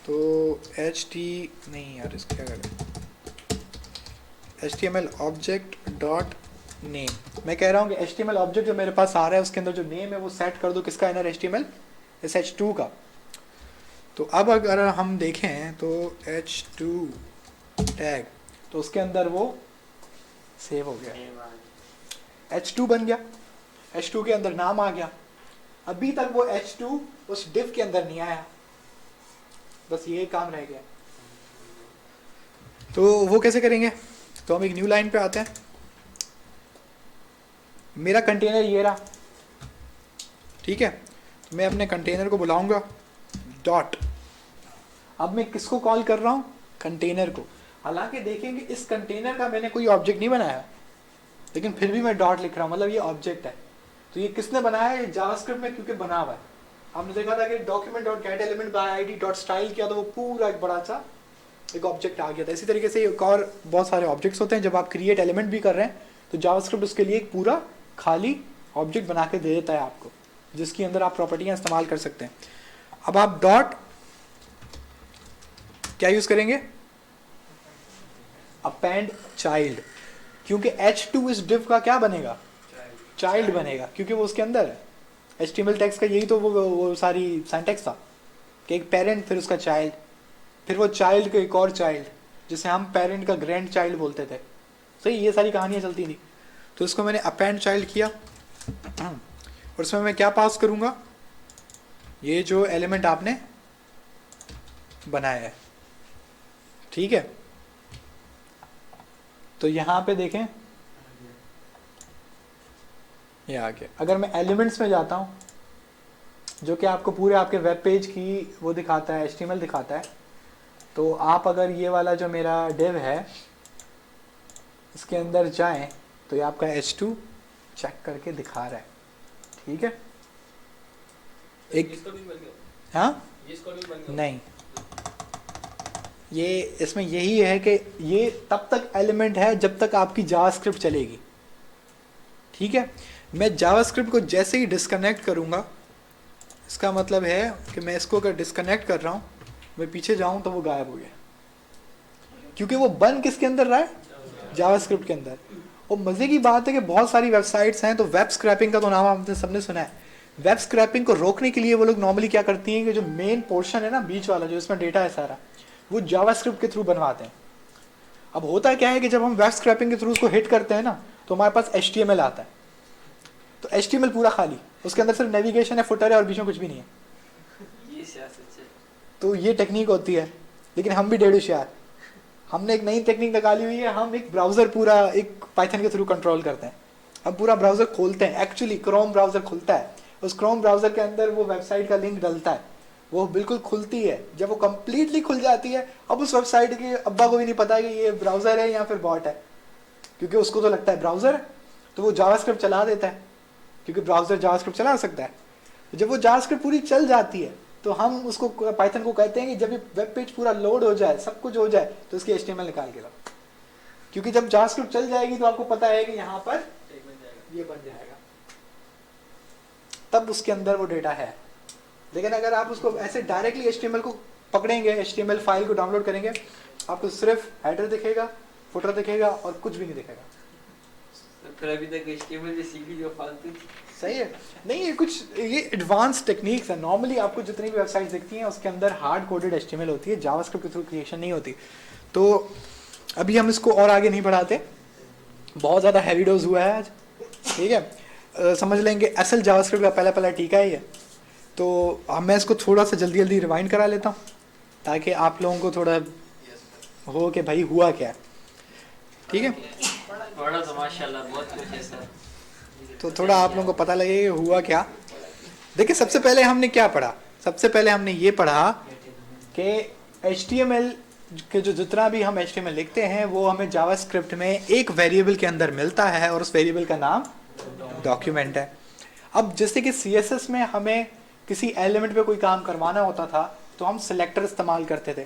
तो नहीं यार, इसको क्या करें, HTML ऑब्जेक्ट डॉट नेम। मैं कह रहा हूँ कि HTML ऑब्जेक्ट जो मेरे पास आ रहा है उसके अंदर जो नेम है वो सेट कर दो किसका, इनर HTML इस H2 का। तो अब अगर हम देखें तो H2 टैग, तो उसके अंदर वो सेव हो गया, H2 बन गया, H2 के अंदर नाम आ गया। अभी तक वो h2 उस div के अंदर नहीं आया, बस ये काम रह गया। तो वो कैसे करेंगे? तो हम एक न्यू लाइन पे आते हैं। मेरा कंटेनर ये रहा, ठीक है। तो मैं अपने कंटेनर को बुलाऊंगा डॉट। अब मैं किसको कॉल कर रहा हूँ? कंटेनर को। हालांकि देखेंगे इस कंटेनर का मैंने कोई ऑब्जेक्ट नहीं बनाया, लेकिन फिर भी मैं डॉट लिख रहा हूँ, मतलब ये ऑब्जेक्ट है। तो ये किसने बनाया है? जावास्क्रिप्ट में, क्योंकि बना हुआ है। आपने देखा था कि document dot get element by ID dot style किया तो वो पूरा एक बड़ा सा एक ऑब्जेक्ट आ गया था। इसी तरीके से एक और बहुत सारे ऑब्जेक्ट्स होते हैं, जब आप क्रिएट एलिमेंट भी कर रहे हैं तो जावास्क्रिप्ट उसके लिए एक पूरा खाली ऑब्जेक्ट बना के दे देता है आपको, जिसके अंदर आप प्रॉपर्टियां इस्तेमाल कर सकते हैं। अब आप डॉट क्या यूज करेंगे? अपेंड चाइल्ड, क्योंकि h2 इस div का क्या बनेगा? चाइल्ड बनेगा, क्योंकि वो उसके अंदर है। HTML टेक्स्ट का यही तो वो सारी सिंटैक्स था कि एक पेरेंट, फिर उसका चाइल्ड, फिर वो चाइल्ड का एक और चाइल्ड, जिसे हम पेरेंट का ग्रैंड चाइल्ड बोलते थे। सही, ये सारी कहानियां चलती थी। तो इसको मैंने अपेंड चाइल्ड किया और इसमें मैं क्या पास करूंगा? ये जो एलिमेंट आपने बनाया है, ठीक है। तो यहां पे देखें ये आ गया। अगर मैं एलिमेंट्स में जाता हूं, जो कि आपको पूरे आपके वेब पेज की वो दिखाता है, HTML दिखाता है, तो आप अगर ये वाला जो मेरा div है इसके अंदर जाएं तो ये आपका h2 चेक करके दिखा रहा है, ठीक है। एक इसका भी बन गया, हाँ ये इसका भी बन गया। नहीं, ये इसमें यही है कि ये तब तक एलिमेंट है जब तक आपकी जावास्क्रिप्ट चलेगी, ठीक है। मैं जावास्क्रिप्ट को जैसे ही डिस्कनेक्ट करूंगा, इसका मतलब है कि मैं इसको अगर डिस्कनेक्ट कर रहा हूं, मैं पीछे जाऊं तो वो गायब हो गया, क्योंकि वो बन किसके अंदर रहा है? जावास्क्रिप्ट के अंदर। और मजे की बात है कि बहुत सारी वेबसाइट्स हैं, तो वेब स्क्रैपिंग का तो नाम आपने सबने सुना है। वेब स्क्रैपिंग को रोकने के लिए वो लोग नॉर्मली क्या करती हैं कि जो मेन पोर्शन है ना, बीच वाला जो इसमें डेटा है सारा, वो जावास्क्रिप्ट के थ्रू बनवाते हैं। अब होता क्या है कि जब हम वेब स्क्रैपिंग के थ्रू उसको हिट करते हैं ना, तो हमारे पास HTML आता है। तो HTML पूरा खाली, उसके अंदर सिर्फ नेविगेशन है, फुटर है और बीच में कुछ भी नहीं है। ये सियासत है। तो ये टेक्निक होती है, लेकिन हम भी डेढ़ होशियार, हमने एक नई टेक्निक निकाली हुई है। हम एक ब्राउजर पूरा एक पाइथन के थ्रू कंट्रोल करते हैं। हम पूरा ब्राउजर खोलते हैं, एक्चुअली क्रोम ब्राउजर खुलता है, उस क्रोम ब्राउजर के अंदर वो वेबसाइट का लिंक डलता है, वो बिल्कुल खुलती है। जब वो कंप्लीटली खुल जाती है, अब उस वेबसाइट के अब्बा को भी नहीं पता कि ये ब्राउजर है या फिर बॉट है, क्योंकि उसको तो लगता है ब्राउजर है, तो वो जावास्क्रिप्ट चला देता है, क्योंकि ब्राउजर जावास्क्रिप्ट चला सकता है। तो जब वो जावास्क्रिप्ट पूरी चल जाती है, तो हम उसको पाइथन को कहते हैं कि जब ये वेब पेज पूरा लोड हो जाए, सब कुछ हो जाए, तो इसकी HTML निकाल के लाओ, क्योंकि जब जावास्क्रिप्ट चल जाएगी तो आपको पता है कि यहाँ पर एक बन जाएगा। ये बन जाएगा, तब उसके अंदर वो डेटा है। लेकिन अगर आप उसको ऐसे डायरेक्टली HTML को पकड़ेंगे, HTML फाइल को डाउनलोड करेंगे, आपको सिर्फ हेडर दिखेगा, फुटर दिखेगा और कुछ भी नहीं दिखेगा। तो फिर अभी तक HTML जो सीखी जो फालतू थी। सही है, नहीं ये कुछ ये एडवांस टेक्निक्स है। नॉर्मली आपको जितनी भी वेबसाइट्स दिखती हैं उसके अंदर हार्ड कोडेड HTML होती है, जावास्क्रिप्ट के थ्रू क्रिएशन नहीं होती। तो अभी हम इसको और आगे नहीं बढ़ाते, बहुत ज़्यादा हैवी डोज हुआ है आज, ठीक है। समझ लेंगे असल जावास्क्रिप्ट का पहला पहला टीका ही है। तो मैं इसको थोड़ा सा जल्दी जल्दी रिवाइंड करा लेता हूँ, ताकि आप लोगों को थोड़ा हो कि भाई हुआ क्या, ठीक है। बड़ा तो माशाल्लाह बहुत कुछ है सर। तो थोड़ा आप लोगों को पता लगे कि हुआ क्या। देखिए सबसे पहले हमने क्या पढ़ा? सबसे पहले हमने ये पढ़ा कि HTML के जो जितना भी हम HTML लिखते हैं वो हमें जावास्क्रिप्ट में एक वेरिएबल के अंदर मिलता है और उस वेरिएबल का नाम डॉक्यूमेंट है। अब जैसे कि CSS में हमें किसी एलिमेंट पे कोई काम करवाना होता था तो हम सिलेक्टर इस्तेमाल करते थे।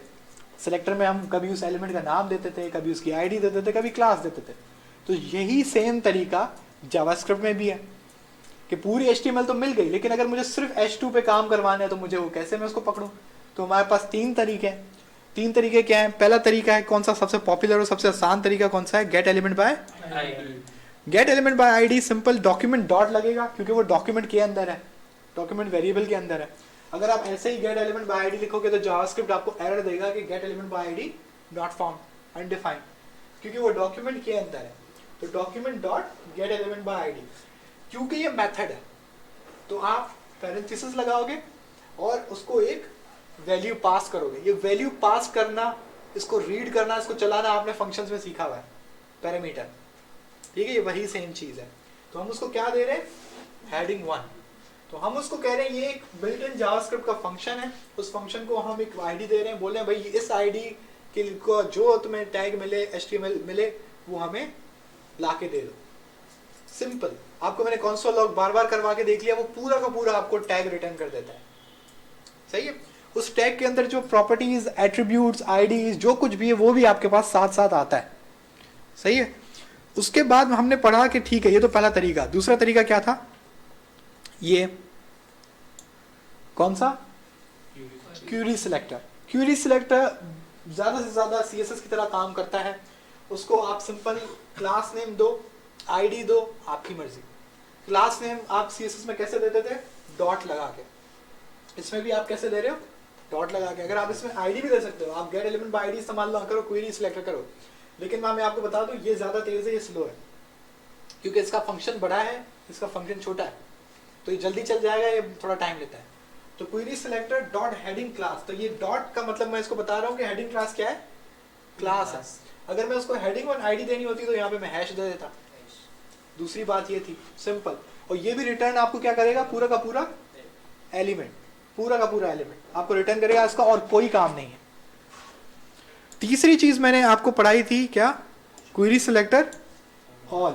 सिलेक्टर में हम कभी उस एलिमेंट का नाम देते थे, कभी उसकी ID देते थे, कभी क्लास देते थे। तो यही सेम तरीका जावास्क्रिप्ट में भी है कि पूरी HTML तो मिल गई, लेकिन अगर मुझे सिर्फ H2 पे काम करवाना है तो मुझे वो कैसे मैं उसको पकड़ूं? तो हमारे पास तीन तरीके हैं। तीन तरीके क्या हैं? पहला तरीका है कौन सा सबसे पॉपुलर और सबसे आसान तरीका कौन सा है? Gate element bye ID। Gate element by ID. Simple document dot लगेगा क्योंकि वो डॉक्यूमेंट के अंदर है, डॉक्यूमेंट वेरिएबल के अंदर है। अगर आप ऐसे ही गेट एलिमेंट बाय आईडी लिखोगे तो जावास्क्रिप्ट आपको एरर देगा कि gate element by ID not found, undefined, क्योंकि वो डॉक्यूमेंट के अंदर है। तो document dot get element by ID, क्योंकि ये मेथड है तो आप पैरेंथेसिस लगाओगे और उसको एक वैल्यू पास करोगे। ये वैल्यू पास करना, इसको रीड करना, इसको चलाना आपने फंक्शंस में सीखा हुआ है, पैरामीटर, ठीक है, ये वही सेम चीज है। तो हम उसको क्या दे रहे हैं, हेडिंग 1। तो हम उसको कह रहे हैं ये एक बिल्ट इन जावास्क्रिप्ट का फंक्शन है, उस फंक्शन को हम एक आईडी दे रहे हैं, बोल रहे हैं भाई इस आईडी के जो तुम्हें टैग मिले, एचटीएमएल मिले, वो हमें लाके दे दो। सिंपल। आपको मैंने कंसोल लॉग बार बार करवा के देख लिया, वो पूरा का पूरा आपको टैग रिटर्न कर देता है। सही है। उस टैग के अंदर जो प्रॉपर्टीज, एट्रीब्यूट्स, आईडीज, जो कुछ भी है वो भी आपके पास साथ साथ आता है। सही है। उसके बाद हमने पढ़ा कि ठीक है, ये तो पहला तरीका। दूसरा तरीका क्या था, ये कौन सा, क्यूरी सिलेक्टर। क्यूरी सिलेक्टर ज्यादा से ज्यादा सीएसएस की तरह काम करता है। उसको आप सिंपल क्लास नेम दो, आईडी दो, आपकी मर्जी। क्लास नेम आप सीएसएस में कैसे देते थे, डॉट लगा के। इसमें भी आप कैसे दे रहे हो, डॉट लगा के। अगर आप इसमें आईडी भी दे सकते हो, आप गेट एलिमेंट बाय आईडी इस्तेमाल ना करो, क्वेरी सिलेक्टर करो। लेकिन मैं आपको बता दूं, ये ज्यादा तेज है, ये स्लो है, क्योंकि इसका फंक्शन बड़ा है, इसका फंक्शन छोटा है, तो ये जल्दी चल जाएगा, ये थोड़ा टाइम लेता है। तो query selector dot heading class, तो ये डॉट का मतलब मैं इसको बता रहा हूँ कि हेडिंग क्लास क्या है, क्लास है। अगर मैं उसको हेडिंग 1 आईडी देनी होती तो यहाँ पे मैं हैश दे देता। दूसरी बात ये थी, सिंपल। और ये भी रिटर्न आपको क्या करेगा, पूरा का पूरा एलिमेंट, पूरा का पूरा एलिमेंट आपको रिटर्न करेगा, इसका और कोई काम नहीं है। तीसरी चीज मैंने आपको पढ़ाई थी क्या, क्वेरी सिलेक्टर ऑल।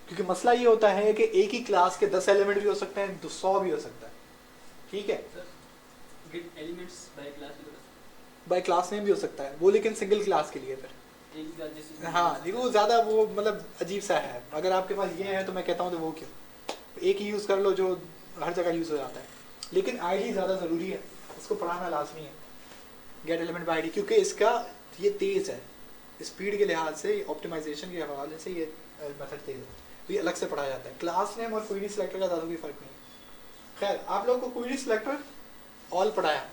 क्योंकि मसला ये होता है कि एक ही क्लास के 10 एलिमेंट भी हो सकते हैं, 100 भी हो सकता है, ठीक है। गेट एलिमेंट्स बाय क्लास भी बाय क्लास नेम भी हो सकता है वो, लेकिन सिंगल क्लास के लिए फिर। एक ही क्लास जैसे हाँ, देखो वो ज्यादा वो मतलब अजीब सा है। अगर आपके पास ये है तो मैं कहता हूँ तो वो क्यों, एक ही यूज कर लो जो हर जगह यूज हो जाता है। लेकिन आईडी ज्यादा जरूरी है, इसको पढ़ाना लाजमी है, गेट एलिमेंट बाय आईडी, क्योंकि इसका ये तेज है, स्पीड के लिहाज से, ऑप्टिमाइजेशन के हवाले से ये मेथड तेज है, तो ये अलग से पढ़ाया जाता है। क्लास नेम और क्वेरी सिलेक्टर का ज़्यादा कोई फर्क नहीं है। खैर, आप लोगों को क्वेरी सिलेक्टर ऑल पढ़ाया।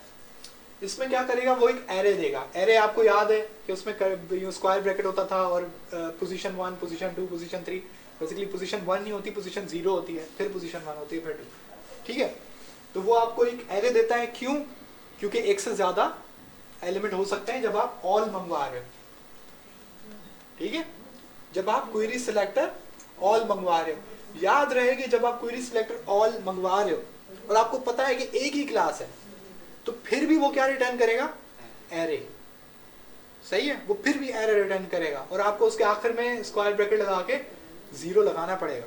इसमें क्या करेगा, वो एक एरे देगा। एरे आपको याद है कि उसमें स्क्वायर ब्रैकेट होता था, और position 1, position 2, position 3। Basically position 1 नहीं होती, पोजीशन 0 होती है, फिर पोजीशन 1 होती है, फिर 2, ठीक है। तो वो आपको एक एरे देता है, क्यों, क्योंकि एक से ज़्यादा एलिमेंट हो सकते हैं जब आप ऑल मंगवा रहे हो, ठीक है। जब आप क्वेरी सिलेक्टर ऑल मंगवा रहे हो, याद रहे कि जब आप क्वेरी सिलेक्टर ऑल मंगवा रहे हो और आपको पता है कि एक ही क्लास है, तो फिर भी वो क्या रिटर्न करेगा, एरे। सही है, वो फिर भी एरे रिटर्न करेगा, और आपको उसके आखिर में स्क्वायर ब्रैकेट लगा के 0 लगाना पड़ेगा।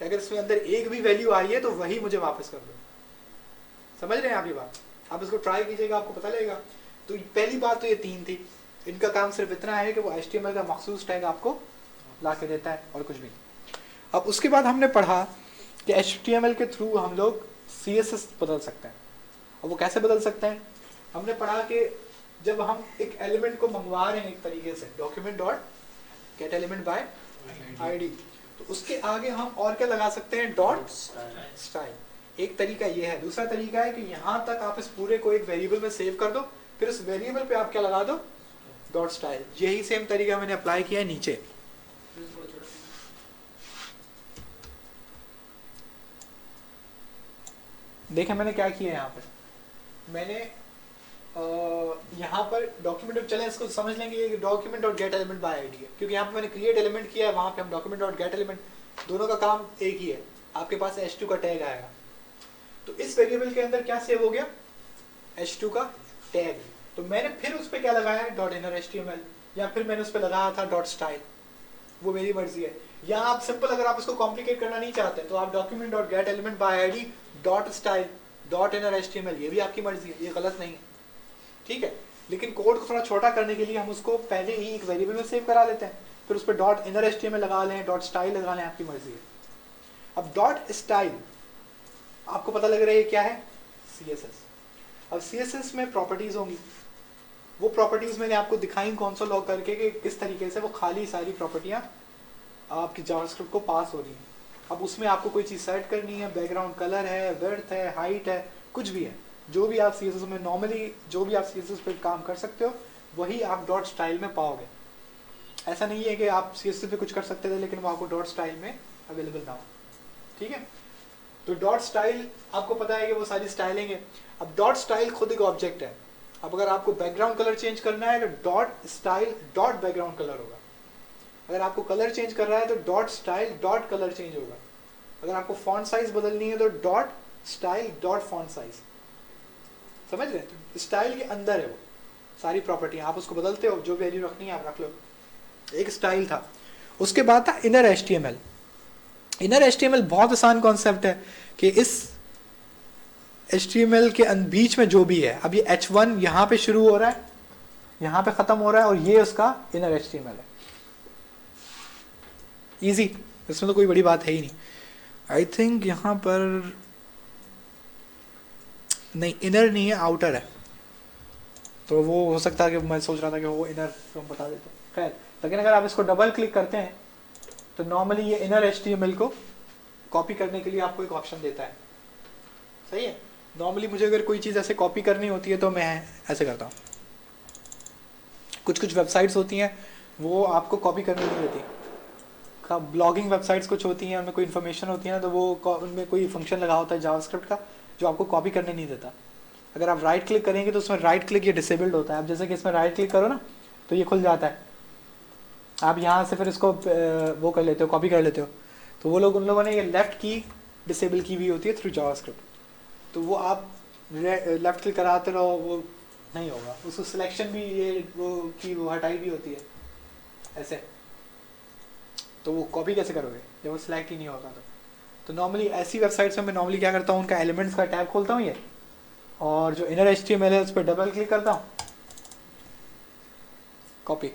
अगर इसमें अंदर एक भी वैल्यू आई है तो वही मुझे वापस कर दो। समझ रहे हैं आप ये बात, आप इसको ट्राई कीजिएगा, आपको पता लगेगा। तो पहली बात तो ये 3 थी। इनका काम सिर्फ इतना है कि वो HTML का मखसूस टैग आपको ला के देता है, और कुछ भी नहीं। अब उसके बाद हमने पढ़ा कि HTML के थ्रू हम लोग CSS बदल सकते हैं। और वो कैसे बदल सकते हैं, हमने पढ़ा कि जब हम एक एलिमेंट को मंगवा रहे हैं एक तरीके से, document dot get element by ID, तो उसके आगे हम और क्या लगा सकते हैं, डॉट स्टाइल। एक तरीका ये है। दूसरा तरीका है कि यहाँ तक आप इस पूरे को एक वेरिएबल में सेव कर दो, फिर उस वेरिएबल पे आप क्या लगा दो, डॉट स्टाइल। यही सेम तरीका मैंने अप्लाई किया है नीचे। देखें मैंने क्या किया है यहाँ पर, मैंने यहाँ पर डॉक्यूमेंट, चले इसको समझ लेंगे, ये document dot get element by ID है, क्योंकि यहाँ पे मैंने क्रिएट एलिमेंट किया है, वहाँ पे हम डॉक्यूमेंट डॉट गेट एलिमेंट, दोनों का काम एक ही है। आपके पास h2 का टैग आएगा, तो इस वेरिएबल के अंदर क्या सेव हो गया, h2 का टैग। तो मैंने फिर उस पर क्या लगाया है, डॉट इनर HTML, या फिर मैंने उस पर लगाया था डॉट स्टाइल, वो मेरी मर्जी है। या आप सिंपल, अगर आप इसको कॉम्प्लिकेट करना नहीं चाहते तो आप document dot get element by ID dot style dot inner HTML, ये भी आपकी मर्जी है, ये गलत नहीं है, ठीक है। लेकिन कोड को थोड़ा छोटा करने के लिए हम उसको पहले ही एक वेरिएबल में सेव करा लेते हैं, फिर उस पर डॉट इनर HTML लगा लें, डॉट स्टाइल लगा लें, आपकी मर्जी है। अब डॉट स्टाइल आपको पता लग रहा है क्या है, CSS। अब CSS में प्रॉपर्टीज होंगी, वो प्रॉपर्टीज मैंने आपको दिखाई कंसोल लॉग करके कि किस तरीके से वो खाली सारी प्रॉपर्टियां आपकी जावास्क्रिप्ट को पास हो रही हैं। अब उसमें आपको कोई चीज़ सेट करनी है, बैकग्राउंड कलर है, विड्थ है, हाइट है, कुछ भी है, जो भी आप CSS में नॉर्मली जो भी आप CSS पे काम कर सकते हो वही आप डॉट स्टाइल में पाओगे। ऐसा नहीं है कि आप CSS पे कुछ कर सकते थे लेकिन वो आपको डॉट स्टाइल में अवेलेबल ना हो, ठीक है। तो डॉट स्टाइल आपको पता है कि वो सारी स्टाइलिंग है। अब डॉट स्टाइल खुद एक ऑब्जेक्ट है। अब अगर आपको बैकग्राउंड कलर चेंज करना है तो dot style dot background colour होगा। अगर आपको कलर चेंज कर रहा है तो dot style dot colour change होगा। अगर आपको फॉन्ट साइज बदलनी है तो dot style dot font size. समझ रहे हैं? तो स्टाइल के अंदर है वो सारी प्रॉपर्टी, आप उसको बदलते हो, जो वैल्यू रखनी है आप रख लो। एक स्टाइल था। उसके बाद था इनर HTML। इनर HTML बहुत आसान कॉन्सेप्ट है कि इस HTML के बीच में जो भी है, अब ये H1 यहाँ पे शुरू हो रहा है, यहाँ पे खत्म हो रहा है, और ये उसका इनर HTML है। इजी, इसमें तो कोई बड़ी बात है ही नहीं। आई थिंक यहाँ पर नहीं, इनर नहीं है, आउटर है। तो वो हो सकता है कि मैं सोच रहा था कि वो इनर तो हम बता देते। खैर, लेकिन अगर आप इसको डबल क्लिक करते हैं तो नॉर्मली ये इनर HTML को कॉपी करने के लिए आपको एक ऑप्शन देता है। सही है? नॉर्मली मुझे अगर कोई चीज़ ऐसे कॉपी करनी होती है तो मैं ऐसे करता हूँ। कुछ वेबसाइट्स होती हैं वो आपको कॉपी करनी नहीं देती। ब्लॉगिंग वेबसाइट्स कुछ होती हैं, उनमें कोई इन्फॉर्मेशन होती है ना, तो वो उनमें कोई फंक्शन लगा होता है जावास्क्रिप्ट का जो आपको कॉपी करने नहीं देता। अगर आप राइट क्लिक करेंगे तो उसमें राइट क्लिक ये डिसेबल्ड होता है। आप जैसे कि इसमें राइट क्लिक करो ना तो ये खुल जाता है। आप यहाँ से फिर इसको वो कर लेते हो, कॉपी कर लेते हो। तो वो लोग, उन लोगों ने ये लेफ्ट की डिसेबल की हुई होती है थ्रू जावास्क्रिप्ट। तो वो आप लेफ्ट क्लिक कराते रहो, वो नहीं होगा। उसको सिलेक्शन भी ये वो हटाई भी होती है ऐसे। तो वो कॉपी कैसे करोगे जब वो सिलेक्ट ही नहीं होगा? तो नॉर्मली ऐसी वेबसाइट्स में मैं नॉर्मली क्या करता हूँ, उनका एलिमेंट्स का टैब खोलता हूँ ये, और जो इनर HTML है उस पर डबल क्लिक करता हूँ, कॉपी,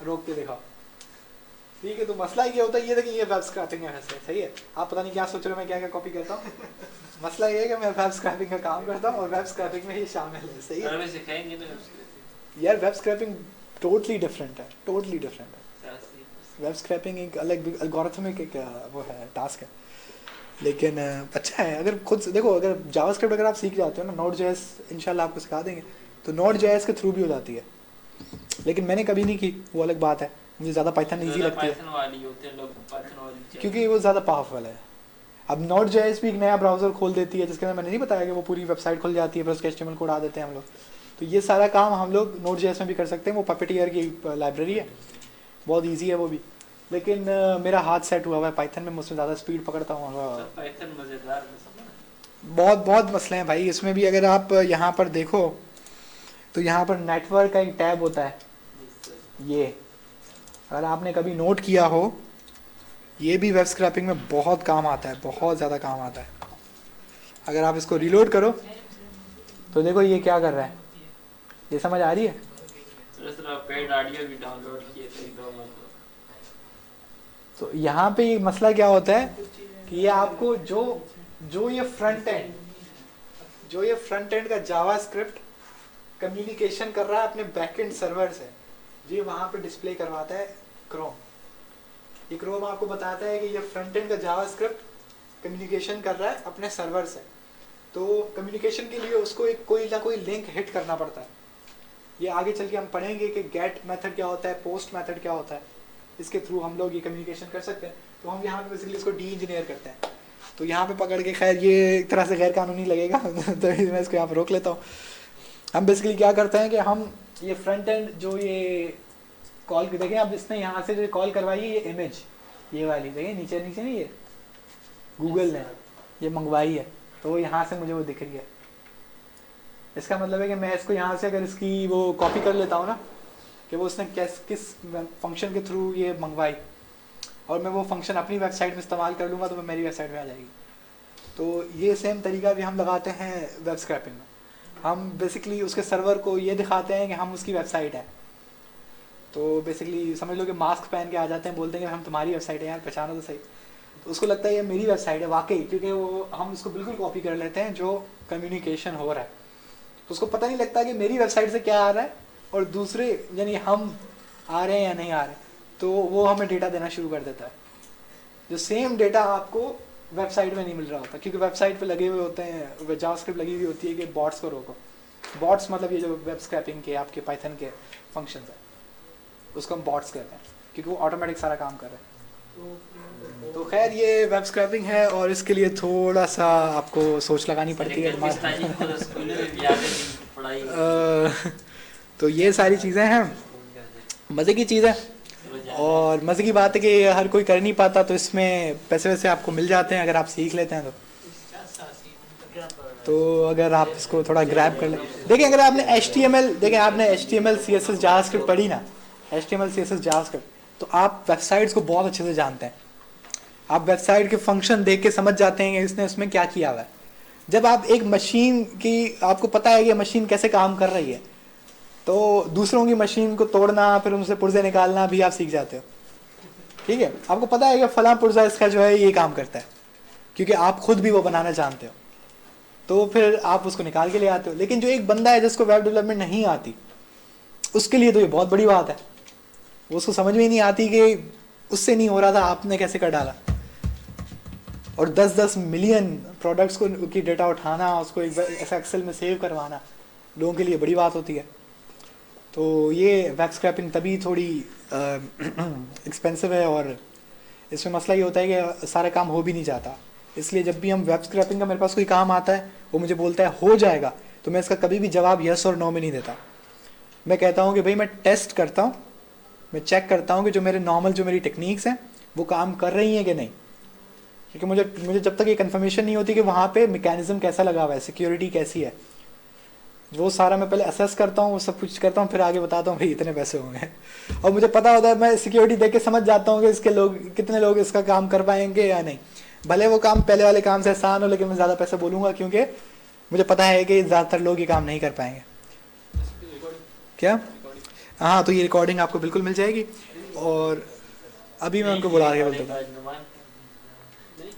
रोक के दिखाओ। ठीक है? तो मसला ये होता है, ये देखिए ये वेब स्क्रैपिंग है वैसे। सही है? आप पता नहीं क्या सोच रहे हो मैं क्या क्या कॉपी करता हूँ। मसला ये है कि मैं वेब स्क्रैपिंग का काम करता हूँ और वेब स्क्रैपिंग में ये शामिल है। सही है? सिखाएंगे ना यार वेब स्क्रैपिंग टोटली डिफरेंट है, टोटली डिफरेंट है। वेब स्क्रैपिंग एक अलग एल्गोरिथमिक एक वो है, टास्क है, लेकिन अच्छा है। अगर खुद देखो, अगर जावास्क्रिप्ट अगर आप सीख जाते हो ना, Node.js इंशाल्लाह आपको सिखा देंगे, तो Node.js के थ्रू भी हो जाती है। लेकिन मैंने कभी नहीं की, वो अलग बात है। मुझे ज़्यादा पाइथन ईजी लगती है क्योंकि वो ज़्यादा पावरफुल है। अब Node.js भी एक नया ब्राउज़र खोल देती है जिसके अंदर मैंने नहीं बताया कि वो पूरी वेबसाइट खुल जाती है, फिर उसके HTML कोड आ देते हैं हम लोग। तो ये सारा काम हम लोग Node.js में भी कर सकते हैं। वो पपेटियर की लाइब्रेरी है, बहुत ईजी है वो भी। लेकिन मेरा हाथ सेट हुआ है पाइथन में, मुझसे ज़्यादा स्पीड पकड़ता हूँ। पाइथन मजेदार बहुत मसले हैं भाई इसमें भी। अगर आप यहाँ पर देखो तो यहाँ पर नेटवर्क का एक टैब होता है, ये अगर आपने कभी नोट किया हो, ये भी वेब स्क्रैपिंग में बहुत काम आता है, बहुत ज़्यादा काम आता है। अगर आप इसको रीलोड करो तो देखो ये क्या कर रहा है, ये समझ आ रही है? पेड ऑडियो भी डाउनलोड किए थे तो यहाँ पे ये मसला क्या होता है कि ये आपको जो ये फ्रंट एंड का जावास्क्रिप्ट कम्युनिकेशन कर रहा है अपने बैकएंड सर्वर से, ये वहाँ पे डिस्प्ले करवाता है क्रोम। ये क्रोम आपको बताता है कि ये फ्रंट एंड का जावास्क्रिप्ट कम्युनिकेशन कर रहा है अपने सर्वर से। तो कम्युनिकेशन के लिए उसको एक कोई ना कोई लिंक हिट करना पड़ता है। ये आगे चल के हम पढ़ेंगे कि गेट मेथड क्या होता है, पोस्ट मेथड क्या होता है, इसके थ्रू हम लोग ये कम्युनिकेशन कर सकते हैं। तो हम यहाँ पे बेसिकली इसको डी इंजीनियर करते हैं। तो यहाँ पे पकड़ के, खैर ये एक तरह से गैर कानूनी लगेगा तो मैं इसको यहाँ पे रोक लेता हूँ। हम बेसिकली क्या करते हैं कि हम ये फ्रंट एंड जो ये कॉल देखें, अब इसने यहाँ से जो कॉल करवाई है, ये इमेज ये वाली देखें, नीचे नहीं, ये गूगल ने ये मंगवाई है, तो यहाँ से मुझे वो दिख रही है। इसका मतलब है कि मैं इसको यहाँ से अगर इसकी वो कॉपी कर लेता हूँ ना कि वो उसने किस फंक्शन के थ्रू ये मंगवाई, और मैं वो फंक्शन अपनी वेबसाइट में इस्तेमाल कर लूँगा तो वो मेरी वेबसाइट में आ जाएगी। तो ये सेम तरीका भी हम लगाते हैं वेब स्क्रैपिंग में। हम बेसिकली उसके सर्वर को ये दिखाते हैं कि हम उसकी वेबसाइट है। तो बेसिकली समझ लो कि मास्क पहन के आ जाते हैं, बोलते हैं कि हम तुम्हारी वेबसाइट है यार, पहचानो तो सही। तो उसको लगता है ये मेरी वेबसाइट है वाकई, क्योंकि वो हम उसको बिल्कुल कॉपी कर लेते हैं जो कम्युनिकेशन हो रहा है। तो उसको पता नहीं लगता कि मेरी वेबसाइट से क्या आ रहा है और दूसरे यानी हम आ रहे हैं या नहीं आ रहे। तो वो हमें डेटा देना शुरू कर देता है, जो सेम डेटा आपको वेबसाइट में नहीं मिल रहा होता, क्योंकि वेबसाइट पे लगे हुए होते हैं, जावास्क्रिप्ट लगी हुई होती है कि बॉट्स को रोको। बॉट्स मतलब ये जो वेब स्क्रैपिंग के आपके पाइथन के फंक्शंस हैं, उसको हम बॉट्स कहते हैं, क्योंकि वो ऑटोमेटिक सारा काम कर रहे हैं। तो खैर ये वेब स्क्रैपिंग है और इसके लिए थोड़ा सा आपको सोच लगानी पड़ती है पिस्ताजी को तो स्कूल में भी आते थे पढ़ाई तो ये सारी चीज़ें हैं, मज़े की चीज़ है। और मज़े की बात है कि हर कोई कर नहीं पाता, तो इसमें पैसे वैसे आपको मिल जाते हैं अगर आप सीख लेते हैं तो अगर आप इसको थोड़ा ग्रैब कर लें। देखिए अगर आपने HTML, देखिए आपने HTML CSS जावास्क्रिप्ट पढ़ी ना, HTML CSS जावास्क्रिप्ट, तो आप वेबसाइट्स को बहुत अच्छे से जानते हैं। आप वेबसाइट के फंक्शन देख के समझ जाते हैं कि इसने उसमें क्या किया हुआ है। जब आप एक मशीन की, आपको पता है कि मशीन कैसे काम कर रही है, तो दूसरों की मशीन को तोड़ना फिर उनसे पुर्जे निकालना भी आप सीख जाते हो। ठीक है, आपको पता है कि फलां पुर्जा इसका जो है ये काम करता है, क्योंकि आप खुद भी वो बनाना जानते हो, तो फिर आप उसको निकाल के ले आते हो। लेकिन जो एक बंदा है जिसको वेब डेवलपमेंट नहीं आती, उसके लिए तो ये बहुत बड़ी बात है। उसको समझ में ही नहीं आती कि उससे नहीं हो रहा था, आपने कैसे कर डाला। और 10-10 मिलियन प्रोडक्ट्स को की डेटा उठाना, उसको एक ऐसा एक्सेल में सेव करवाना लोगों के लिए बड़ी बात होती है। तो ये वेब स्क्रैपिंग तभी थोड़ी एक्सपेंसिव है, और इसमें मसला ये होता है कि सारा काम हो भी नहीं जाता। इसलिए जब भी हम वेब स्क्रैपिंग का मेरे पास कोई काम आता है, वो मुझे बोलता है हो जाएगा, तो मैं इसका कभी भी जवाब यस और नो में नहीं देता। मैं कहता हूँ कि भाई मैं टेस्ट करता हूँ, मैं चेक करता हूँ कि जो मेरी टेक्निक्स हैं वो काम कर रही हैं कि नहीं। क्योंकि मुझे जब तक ये कंफर्मेशन नहीं होती कि वहाँ पे मैकेनिज्म कैसा लगा हुआ है, सिक्योरिटी कैसी है, वो सारा मैं पहले असेस करता हूँ, वो सब कुछ करता हूँ, फिर आगे बताता हूँ भाई इतने पैसे होंगे। और मुझे पता होता है, मैं सिक्योरिटी देख के समझ जाता हूँ कि इसके लोग कितने लोग इसका काम कर पाएंगे या नहीं। भले वो काम पहले वाले काम से आसान हो, लेकिन मैं ज़्यादा पैसा बोलूँगा, क्योंकि मुझे पता है कि ज़्यादातर लोग ये काम नहीं कर पाएंगे। क्या? हाँ, तो ये रिकॉर्डिंग आपको बिल्कुल मिल जाएगी। और अभी मैं उनको बुला के बोलता हूँ। नहीं